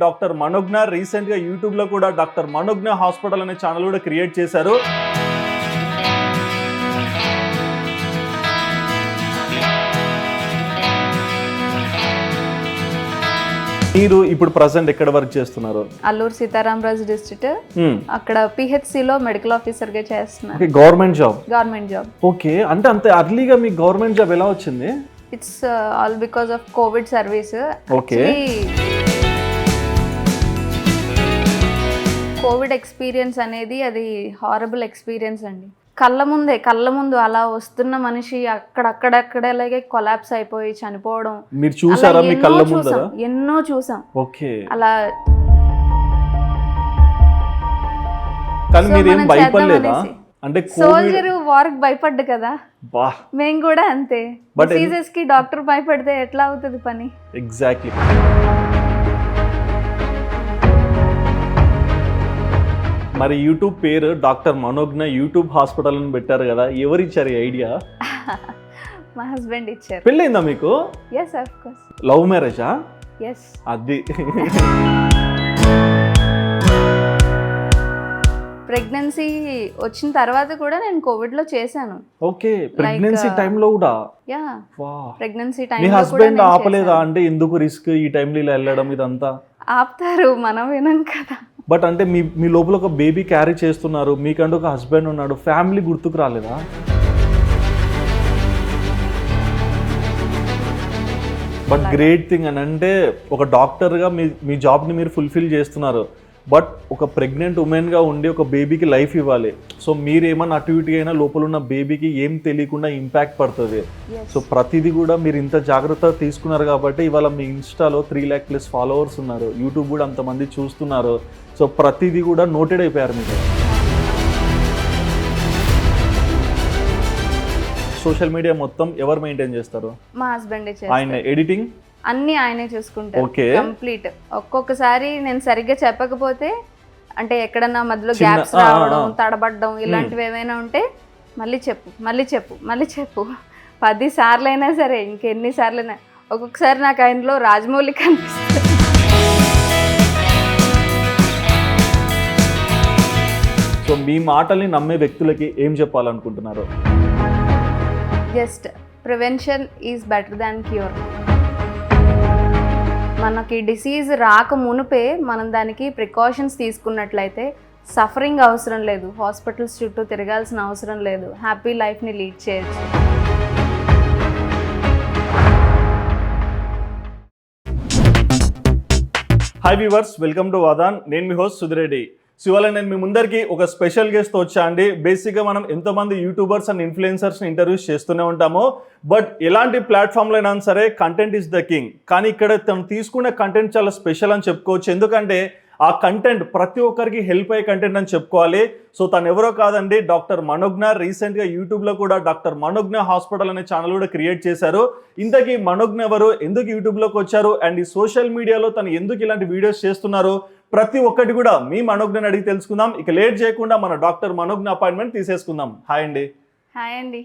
Doctor మనోజ్ఞ recent గా YouTube లో కూడా డాక్టర్ మనోజ్ఞ హాస్పిటల్ అనే ఛానల్ కూడా క్రియేట్ చేశారు. మీరు ఇప్పుడు ప్రెసెంట్ ఎక్కడ వర్క్ చేస్తున్నారు? అల్లూరు సీతారామరాజు డిస్ట్రిక్ట్, అక్కడ PHC లో మెడికల్ ఆఫీసర్ గా చేస్తున్నారు. Government job? Government job. Okay, అంటే అంత అర్లీగా మీకు గవర్నమెంట్ జాబ్ ఎలా వచ్చింది? It's all because of covid service. Okay, Covid experience అనేది అది హారబుల్ ఎక్స్పీరియన్స్ అండి. కళ్ళ ముందు అలా వస్తున్న మనిషి అక్కడక్కడలాగే కొలాప్స్ అయిపోయి చనిపోవడం మీరు చూసారా? మీ కళ్ళ ముందర ఎన్నో చూసాం. ఓకే, అలా. కానీ మీరు ఏం భయపడలేదా? అంటే సోల్జర్ వార్ కి భయపడ్డు కదా, మేము కూడా అంతే. డిసీజెస్ కి డాక్టర్ భయపడితే ఎట్లా అవుతుంది పని? ఎగ్జాక్ట్లీ. మరి యూట్యూబ్ పేరు డాక్టర్ మనోజ్ఞ యూట్యూబ్ హాస్పిటల్ అని పెట్టారు కదా, ఎవరు ఇచ్చారు ఈ ఐడియా? మా హస్బెండ్ ఇచ్చారు. పెళ్ళైందా మీకు? yes of course. లవ్ మ్యారేజా? yes. అది ప్రెగ్నెన్సీ వచ్చిన తర్వాత కూడా నేను కోవిడ్ లో చేశాను. ఓకే, ప్రెగ్నెన్సీ టైంలో కూడా? Yeah, pregnancy time. మీ హస్బెండ్ ఆపలేదా? అంటే ఎందుకు రిస్క్ ఈ టైంలో ఇలా వెళ్ళడం ఇదంతా? ఆపుతారు, మనం వినం కదా. బట్ అంటే మీ లోపల ఒక బేబీ క్యారీ చేస్తున్నారు, మీకంటే ఒక హస్బెండ్ ఉన్నాడు, ఫ్యామిలీ గుర్తుకు రాలేదా? బట్ గ్రేట్ థింగ్ అని అంటే ఒక డాక్టర్గా మీ జాబ్ని మీరు ఫుల్ఫిల్ చేస్తున్నారు. బట్ ఒక ప్రెగ్నెంట్ ఉమెన్గా ఉండి ఒక బేబీకి లైఫ్ ఇవ్వాలి. సో మీరు ఏమన్నా అటు ఇటు అయినా లోపల ఉన్న బేబీకి ఏం తెలియకుండా ఇంపాక్ట్ పడుతుంది. సో ప్రతిదీ కూడా మీరు ఇంత జాగ్రత్త తీసుకున్నారు కాబట్టి ఇవాళ మీ ఇన్స్టాలో 3 lakh+ ఫాలోవర్స్ ఉన్నారు, యూట్యూబ్ కూడా అంతమంది చూస్తున్నారు. సో ప్రతిదీ కూడా నోటెడ్ అయిపోయారు మీరు. సోషల్ మీడియా మొత్తం ఎవరు మెయింటైన్ చేస్తారు? మా హస్బెండ్. ఆయన ఎడిటింగ్ అన్ని ఆయనే చూసుకుంటారు. Okay, complete. ఒక్కొక్కసారి నేను సరిగ్గా చెప్పకపోతే, అంటే ఎక్కడన్నా మధ్యలో గ్యాప్స్ రావడం, తడబడడం ఇలాంటివి ఏమైనా ఉంటే మళ్ళీ చెప్పు 10 సార్లు అయినా సరే, ఇంకెన్ని సార్లు అయినా. ఒక్కొక్కసారి నాకు ఆయనలో రాజమౌళి కనిపిస్తుంది. సో మీ మాటల్ని నమ్మే వ్యక్తులకి ఏం చెప్పాలనుకుంటున్నారు? Just prevention is better than cure. మనకి డిసీజ్ రాక మునుపే మనం దానికి ప్రికాషన్స్ తీసుకున్నట్లయితే సఫరింగ్ అవసరం లేదు, హాస్పిటల్స్ చుట్టూ తిరగాల్సిన అవసరం లేదు, హ్యాపీ లైఫ్ని లీడ్ చేయొచ్చు. హాయ్ వ్యూవర్స్, వెల్కమ్ టు వాదాన్. నేను మీ హోస్ట్ సుధిరెడ్డి. సో ఇవాళ నేను మీ ముందరికి ఒక స్పెషల్ గెస్ట్తో వచ్చా అండి. బేసిక్గా మనం ఎంతోమంది యూట్యూబర్స్ అండ్ ఇన్ఫ్లుయెన్సర్స్ని ఇంటర్వ్యూస్ చేస్తూనే ఉంటాము. బట్ ఎలాంటి ప్లాట్ఫామ్లో అయినా సరే కంటెంట్ ఈజ్ ద కింగ్. కానీ ఇక్కడ తను తీసుకునే కంటెంట్ చాలా స్పెషల్ అని చెప్పుకోవచ్చు. ఎందుకంటే ఆ కంటెంట్ ప్రతి ఒక్కరికి హెల్ప్ అయ్యే కంటెంట్ అని చెప్పుకోవాలి. సో తను ఎవరో కాదండి, డాక్టర్ మనోజ్ఞ. రీసెంట్గా యూట్యూబ్లో కూడా డాక్టర్ మనోజ్ఞ హాస్పిటల్ అనే ఛానల్ కూడా క్రియేట్ చేశారు. ఇంతకీ మనోజ్ఞ ఎవరు, ఎందుకు యూట్యూబ్లోకి వచ్చారు, అండ్ ఈ సోషల్ మీడియాలో తను ఎందుకు ఇలాంటి వీడియోస్ చేస్తున్నారు, ప్రతి ఒక్కటి కూడా మీ మనోజ్ఞని అడిగి తెలుసుకుందాం. ఇక లేట్ చేయకుండా మన డాక్టర్ మనోజ్ఞ అపాయింట్మెంట్ తీసేసుకుందాం. హాయ్ అండి. హాయ్ అండి.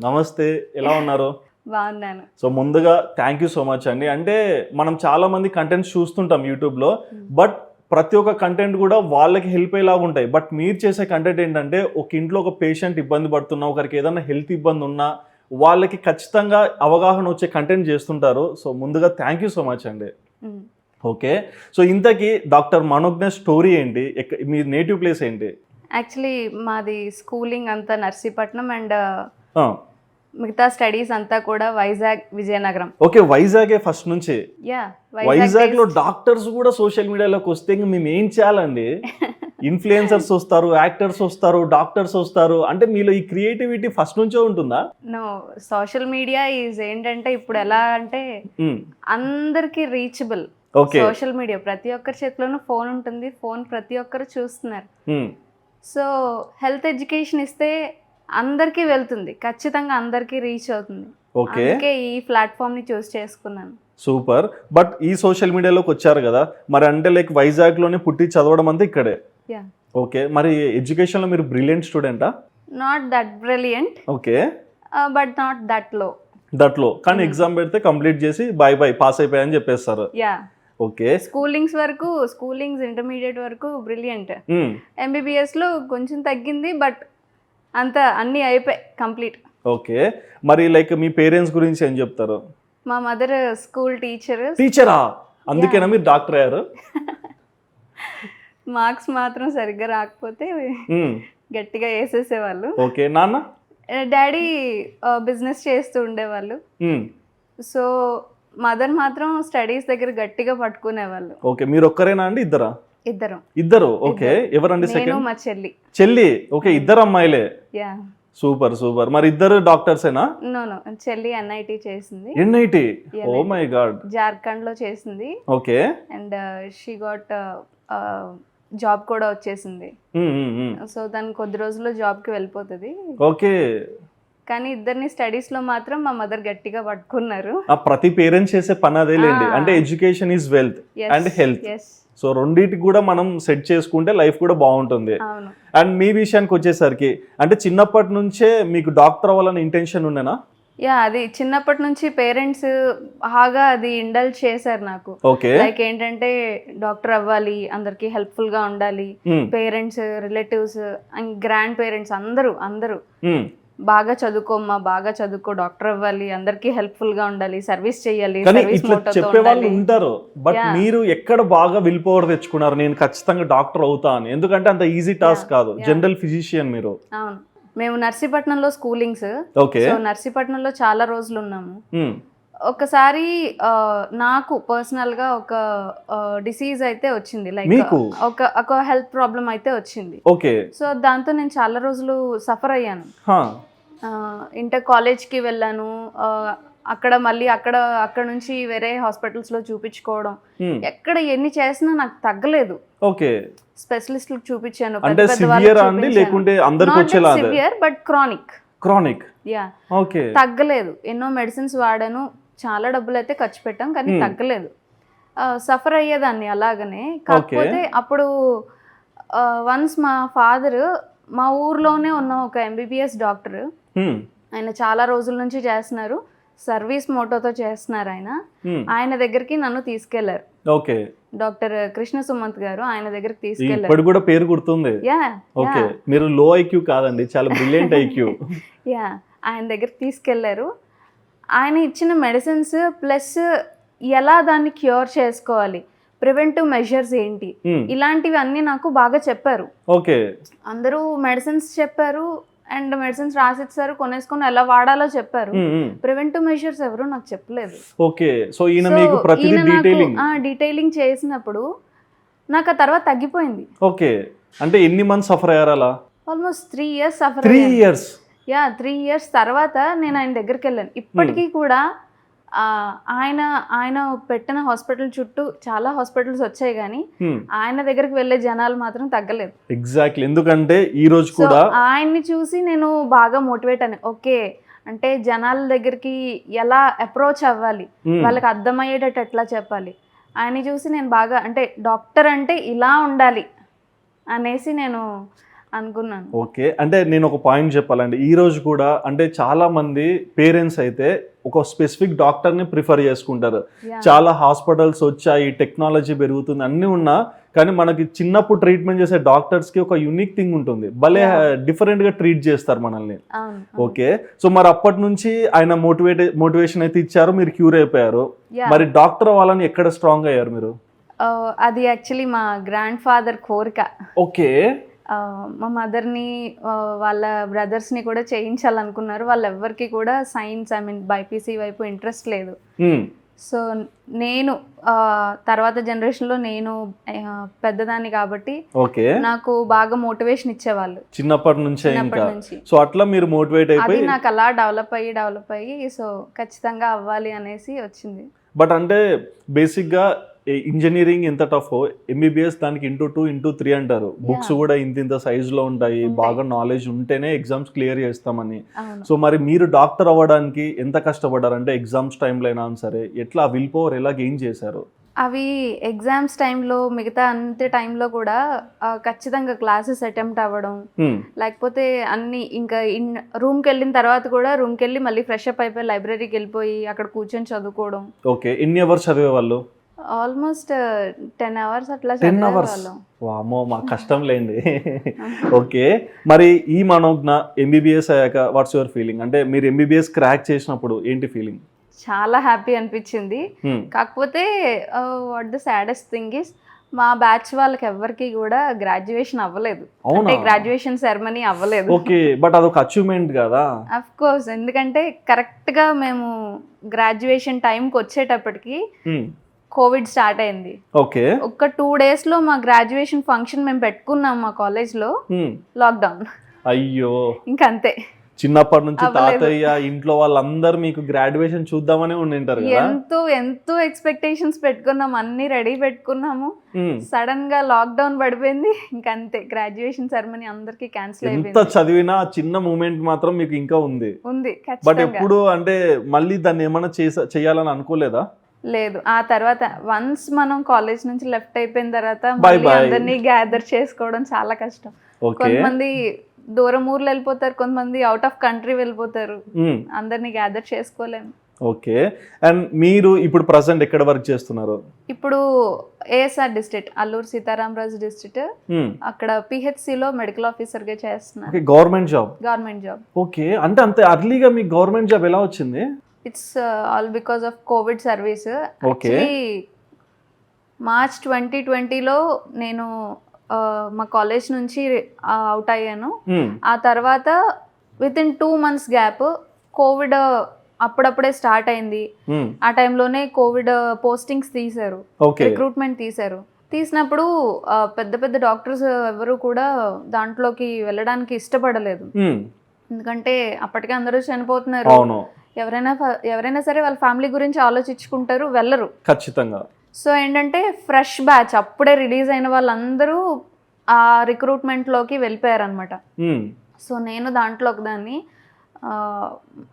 నమస్తే, ఎలా ఉన్నారు? బాగున్నాను. సో ముందుగా థ్యాంక్ యూ సో మచ్ అండి. అంటే మనం చాలా మంది కంటెంట్స్ చూస్తుంటాం యూట్యూబ్లో, బట్ ప్రతి ఒక్క కంటెంట్ కూడా వాళ్ళకి హెల్ప్ అయ్యేలాగా ఉంటాయి. బట్ మీరు చేసే కంటెంట్ ఏంటంటే ఒక ఇంట్లో ఒక పేషెంట్ ఇబ్బంది పడుతున్నా, ఒకరికి ఏదైనా హెల్త్ ఇబ్బంది ఉన్నా వాళ్ళకి ఖచ్చితంగా అవగాహన వచ్చే కంటెంట్ చేస్తుంటారు. సో ముందుగా థ్యాంక్ యూ సో మచ్ అండి. ఓకే, సో ఇంతకీ డాక్టర్ మనోజ్ఞ స్టోరీ ఏంటి, మీ నేటివ్ ప్లేస్ ఏంటి? యాక్చువల్లీ మాది స్కూలింగ్ అంతా నర్సీపట్నం అండ్ మిగతా స్టడీస్ అంతా కూడా వైజాగ్, విజయనగరం. ఓకే, వైజాగే ఫస్ట్ నుంచి? వైజాగ్ లో డాక్టర్స్ కూడా సోషల్ మీడియాలోకి వస్తే మేము ఏం చేయాలండి? ఇన్ఫ్లుయెన్సర్స్ వస్తారు, యాక్టర్స్ వస్తారు, డాక్టర్స్ వస్తారు, అంటే మీలో ఈ క్రియేటివిటీ ఫస్ట్ నుంచే ఉంటుందా? నో, సోషల్ మీడియా ఈజ్ ఏంటంటే ఇప్పుడు ఎలా అంటే అందరికి రీచబుల్. సోషల్ మీడియా ప్రతి ఒక్కరి చేతిలోనూ ఫోన్ ఉంటుంది, ఫోన్ ప్రతి ఒక్కరు చూస్తున్నారు. సో హెల్త్ ఎడ్యుకేషన్ ఇస్తే అందరికీ వెళ్తుంది, ఖచ్చితంగా అందరికీ రీచ్ అవుతుంది. అందుకే ఈ ప్లాట్ఫామ్ ని చూస్ చేసుకున్నాను. సూపర్. బట్ ఈ సోషల్ మీడియాలోకి వచ్చారు కదా, మరి అంటే లైక్ వైజాగ్ లోనే పుట్టి చదవడం అంతా ఇక్కడే? ఓకే, మరి ఎడ్యుకేషన్ లో మీరు బ్రిలియంట్ స్టూడెంటా? Not that brilliant. Okay, but not that low. కానీ ఎగ్జామ్ పెడితే కంప్లీట్ చేసి బై పాస్ అయిపోయాయని చెప్పేస్తారు. ఓకే. స్కూలింగ్స్ ఇంటర్మీడియట్ వరకు బ్రిలియంట్. MBBS లో కొంచెం తగ్గింది, బట్ అన్నీ అయిపోయి కంప్లీట్. ఓకే. మరి లైక్ మీ పేరెంట్స్ గురించి ఏం చెప్తారు? మా మదర్ స్కూల్ టీచరా? అందుకేనా మీరు డాక్టర్ అయ్యారు? మార్క్స్ మాత్రం సరిగ్గా రాకపోతే గట్టిగా వేసేసేవాళ్ళు. ఓకే. నాన్న? డాడీ బిజినెస్ చేస్తూ ఉండేవాళ్ళు. సో మదర్ మాత్రం స్టడీస్ దగ్గర గట్టిగా పట్టుకునేవాళ్ళు. ఓకే. మీరు ఒక్కరేనా అండి? ఇద్దరు. ఓకే. ఎవరండి నేను సెకండ్? మా చెల్లి. ఓకే. ఇద్దరు అమ్మాయిలే. యా. సూపర్. మరి ఇద్దరు డాక్టర్సేనా? నో చెల్లి NIT చేసింది. NIT? Oh my God. Jharkhand లో చేసింది. Okay. And she got job కూడా వచ్చేసింది. సో దాని కొద్ది రోజుల్లో జాబ్ కి వెళ్ళిపోతుంది. ఓకే. కానీ ఇద్దరిని స్టడీస్ లో మాత్రం మా మదర్ గట్టిగా పట్టుకున్నారు. ప్రతి పేరెంట్స్ చేసే పని అదేలేండి. అంటే education is wealth and health. So రెండింటికి కూడా మనం సెట్ చేసుకుంటే లైఫ్ కూడా బాగుంటుంది. అండ్ మీ విషయానికి వచ్చేసరికి అంటే చిన్నప్పటి నుంచే మీకు డాక్టర్ అవ్వాలని ఇంటెన్షన్ ఉండేనా? యా, అది చిన్నప్పటి నుంచి పేరెంట్స్ బాగా అది ఇండల్జ్ చేశారు నాకు. ఓకే. లైక్ ఏంటంటే డాక్టర్ అవ్వాలి, అందరికి హెల్ప్ఫుల్ గా ఉండాలి, parents, relatives and grand parents అందరూ బాగా చదువుకోమ్మా, బాగా చదువుకో, డాక్టర్ అవ్వాలి, అందరికి హెల్ప్ఫుల్ గా ఉండాలి, సర్వీస్ చేయాలి, చెప్పే వాళ్ళు ఉంటారు. బట్ మీరు ఎక్కడ బాగా విల్ పవర్ తెచ్చుకున్నారు నేను ఖచ్చితంగా డాక్టర్ అవుతా అని? ఎందుకంటే అంత ఈజీ టాస్క్ కాదు. జనరల్ ఫిజిషియన్ మీరు. అవును. మేము నర్సీపట్నంలో స్కూలింగ్స్. ఓకే. సో నర్సీపట్నంలో చాలా రోజులు ఉన్నాము. ఒకసారి నాకు పర్సనల్ గా ఒక డిసీజ్ అయితే వచ్చింది, లైక్ ఒక హెల్త్ ప్రాబ్లం అయితే వచ్చింది. ఓకే. సో దాంతో నేను చాలా రోజులు సఫర్ అయ్యాను. ఇంటర్ కాలేజ్కి వెళ్ళాను. అక్కడ నుంచి వేరే హాస్పిటల్స్ లో చూపించుకోవడం, ఎక్కడ ఎన్ని చేసినా నాకు తగ్గలేదు. ఓకే. స్పెషలిస్ట్లకు చూపించాను, severe but chronic. Yeah. Okay. తగ్గలేదు. ఎన్నో మెడిసిన్స్ వాడాను, చాలా డబ్బులు అయితే ఖర్చు పెట్టాం, కానీ తగ్గలేదు. సఫర్ అయ్యేదాన్ని అలాగనే. కాకపోతే అప్పుడు వన్స్ మా ఫాదర్ మా ఊర్లోనే ఉన్న ఒక MBBS డాక్టర్, ఆయన చాలా రోజుల నుంచి చేస్తున్నారు, సర్వీస్ మోటోతో చేస్తున్నారు ఆయన దగ్గరికి నన్ను తీసుకెళ్లారు. ఓకే. డాక్టర్ కృష్ణ సుమంత్ గారు, ఆయన దగ్గరికి తీసుకెళ్లారు. ఇప్పుడు కూడా పేరు గుర్తుంది. ఓకే. మీరు లో IQ కాదండి, చాలా బ్రిలియంట్ IQ. యా. ఆయన దగ్గరికి తీసుకెళ్లారు. ఆయన ఇచ్చిన మెడిసిన్స్ ప్లస్ ఎలా దాన్ని క్యూర్ చేసుకోవాలి, ప్రివెంటివ్ మెజర్స్ ఏంటి, ఇలాంటివి అన్ని నాకు బాగా చెప్పారు. ఓకే. అందరూ మెడిసిన్స్ చెప్పారు అండ్ మెడిసిన్స్ రాసిచ్చారు, కొనేసుకొని ఎలా వాడాలో చెప్పారు. ప్రివెంటివ్ మెజర్స్ ఎవరు నాకు చెప్పలేదు. ఓకే. సో ఈయన మీకు ప్రతిదీ డీటెయిలింగ్ చేసినప్పుడు నాకు ఆ తర్వాత తగ్గిపోయింది. ఓకే. అంటే ఎన్ని మంత్స్ సఫర్ అయ్యారు అలా? Almost 3 years suffer. 3 years? Yeah. 3 years తర్వాత నేను ఆయన దగ్గరికి వెళ్ళాను. ఇప్పటికీ కూడా ఆయన పెట్టిన హాస్పిటల్ చుట్టూ చాలా హాస్పిటల్స్ వచ్చాయి, కానీ ఆయన దగ్గరికి వెళ్ళే జనాలు మాత్రం తగ్గలేదు. ఎగ్జాక్ట్లీ. ఎందుకంటే ఈ రోజు కూడా ఆయన్ని చూసి నేను బాగా మోటివేట్ అని, ఓకే అంటే జనాల దగ్గరికి ఎలా అప్రోచ్ అవ్వాలి, వాళ్ళకి అర్థమయ్యేటట్టు ఎట్లా చెప్పాలి, ఆయన్ని చూసి నేను బాగా అంటే డాక్టర్ అంటే ఇలా ఉండాలి అనేసి నేను అనుకున్నాను. ఓకే. అంటే నేను ఒక పాయింట్ చెప్పాలండి. ఈ రోజు కూడా అంటే చాలా మంది పేరెంట్స్ అయితే ఒక స్పెసిఫిక్ డాక్టర్ని ప్రిఫర్ చేసుకుంటారు. చాలా హాస్పిటల్స్ వచ్చాయి, టెక్నాలజీ పెరుగుతుంది, అన్నీ ఉన్నా కానీ మనకి చిన్నప్పుడు ట్రీట్మెంట్ చేసే డాక్టర్స్కి ఒక యూనిక్ థింగ్ ఉంటుంది, భలే డిఫరెంట్గా ట్రీట్ చేస్తారు మనల్ని. ఓకే. సో మరి అప్పటి నుంచి ఆయన మోటివేషన్ అయితే ఇచ్చారు, మీరు క్యూర్ అయిపోయారు. మరి డాక్టర్ అవ్వాలని ఎక్కడ స్ట్రాంగ్ అయ్యారు మీరు? అది యాక్చువల్లీ మా గ్రాండ్ ఫాదర్ కోరిక. ఓకే. మా మదర్ని వాళ్ళ బ్రదర్స్ని కూడా చేయించాలనుకున్నారు. వాళ్ళెవ్వరికి కూడా సైన్స్ బైపీసీ వైపు ఇంట్రెస్ట్ లేదు. సో నేను తర్వాత జనరేషన్లో నేను పెద్దదాన్ని కాబట్టి నాకు బాగా మోటివేషన్ ఇచ్చేవాళ్ళు చిన్నప్పటి నుంచి. సో అట్లా మీరు మోటివేట్ అయిపోయి నాకు అలా డెవలప్ అయ్యి సో ఖచ్చితంగా అవ్వాలి అనేసి వచ్చింది. బట్ అంటే బేసిక్గా ఇంజనీరింగ్ ఎంత టఫ్, MBBS దానికి 2 into 3 అంటారు. బుక్స్ కూడా ఇంత సైజులో ఉంటాయి, బాగా నాలెడ్జ్ ఉంటేనే ఎగ్జామ్స్ క్లియర్ చేస్తామని. సో మరి మీరు డాక్టర్ అవ్వడానికి ఎంత కష్టపడ్డారు? అంటే ఎగ్జామ్స్ టైంలో అయినా సరే ఎట్లా విల్ పవర్ ఎలా గెయిన్ చేశారు? అవి ఎగ్జామ్స్ టైంలో, మిగతా అంతే టైంలో కూడా ఖచ్చితంగా క్లాసెస్ అటెంప్ట్ అవ్వడం, లేకపోతే అన్ని ఇంకా రూమ్కి వెళ్ళిన తర్వాత కూడా రూమ్కి వెళ్ళి మళ్ళీ ఫ్రెష్ అప్ అయిపోయి లైబ్రరీకి వెళ్ళిపోయి అక్కడ కూర్చొని చదువుకోవడం. ఓకే. ఎన్ని అవర్స్ చదివేవాళ్ళు? ఆల్మోస్ట్ 10 అవర్స్ అట్లా 10 అవర్స్ చదివేవాళ్ళం. వామో మా కష్టం లేండి. ఓకే, మరి ఈ మనోజ్ఞ ఎంబీబీఎస్ అయ్యాక వాట్స్ యువర్ ఫీలింగ్? అంటే మీరు ఎంబీబీఎస్ క్రాక్ చేసినప్పుడు ఏంటి ఫీలింగ్? చాలా హ్యాపీ అనిపించింది. కాకపోతే what the saddest thing is మా బ్యాచ్ వాళ్ళకి ఎవరికి కూడా గ్రాడ్యుయేషన్ అవ్వలేదు. అంటే గ్రాడ్యుయేషన్ సెరమనీ అవ్వలేదు. ఓకే, బట్ అదొక అచీవ్మెంట్ కదా. అఫ్ కోర్స్, ఎందుకంటే కరెక్ట్ గా మేము గ్రాడ్యుయేషన్ టైంకి వచ్చేటప్పటికి కోవిడ్ స్టార్ట్ అయింది. ఓకే, ఒక 2 days లో మా గ్రాడ్యుయేషన్ ఫంక్షన్ మేము పెట్టుకున్నాం మా కాలేజ్ లో. లాక్డౌన్. అయ్యో, ఇంకంతే. చిన్నప్పటి నుంచి తాతయ్య ఇంట్లో వాళ్ళందరూ మీకు గ్రాడ్యుయేషన్ చూద్దామని ఉండింటారు కదా. ఎంతో ఎక్స్పెక్టేషన్స్ పెట్టుకున్నాం, అన్ని రెడీ పెట్టుకున్నాము. సడన్ గా లాక్డౌన్ పడిపోయింది. ఇంకంతే, గ్రాడ్యుయేషన్ సెరమనీ అందరికి క్యాన్సిల్ అయిపోయింది. ఎంత చదివినా చిన్న మూమెంట్ మాత్రం మీకు ఇంకా ఉంది. బట్ ఎప్పుడు అంటే మళ్ళీ దాన్ని ఏమైనా చేయాలని అనుకోలేదా? లేదు. ఆ తర్వాత వన్స్ మనం కాలేజ్ నుంచి లెఫ్ట్ అయిపోయిన తర్వాత మళ్ళీ అందరినీ గ్యాదర్ చేసుకోవడం చాలా కష్టం. కొంతమంది దూరం ఊర్లు వెళ్ళిపోతారు, కొంతమంది అవుట్ ఆఫ్ కంట్రీ వెళ్ళిపోతారు. అందరినీ గ్యాదర్ చేసుకోలేము. ఓకే, అండ్ మీరు ఇప్పుడు ప్రెసెంట్ ఎక్కడ వర్క్ చేస్తున్నారు? ఇప్పుడు ASR district, Alluri Sitaramaraju district, అక్కడ పిహెచ్సిలో మెడికల్ ఆఫీసర్ గా చేస్తున్నారు. Government job? Government job. Okay, అంటే అంత అర్లీగా మీకు గవర్నమెంట్ జాబ్ ఎలా వచ్చింది? It's all because of covid service. March 2020లో నేను మా కాలేజ్ నుంచి అవుట్ అయ్యాను. ఆ తర్వాత within 2 months gap covid అప్పుడప్పుడే స్టార్ట్ అయింది. ఆ టైంలోనే కోవిడ్ పోస్టింగ్స్ తీశారు, రిక్రూట్మెంట్ తీశారు. తీసినప్పుడు పెద్ద పెద్ద డాక్టర్స్ ఎవరు కూడా దాంట్లోకి వెళ్ళడానికి ఇష్టపడలేదు. ఎందుకంటే అప్పటికే అందరూ చనిపోతున్నారు. ఎవరైనా సరే వాళ్ళ ఫ్యామిలీ గురించి ఆలోచించుకుంటారు, వెళ్ళరు ఖచ్చితంగా. సో ఏంటంటే ఫ్రెష్ బ్యాచ్, అప్పుడే రిలీజ్ అయిన వాళ్ళందరూ ఆ రిక్రూట్మెంట్లోకి వెళ్ళిపోయారనమాట. సో నేను దాంట్లో ఒకదాన్ని.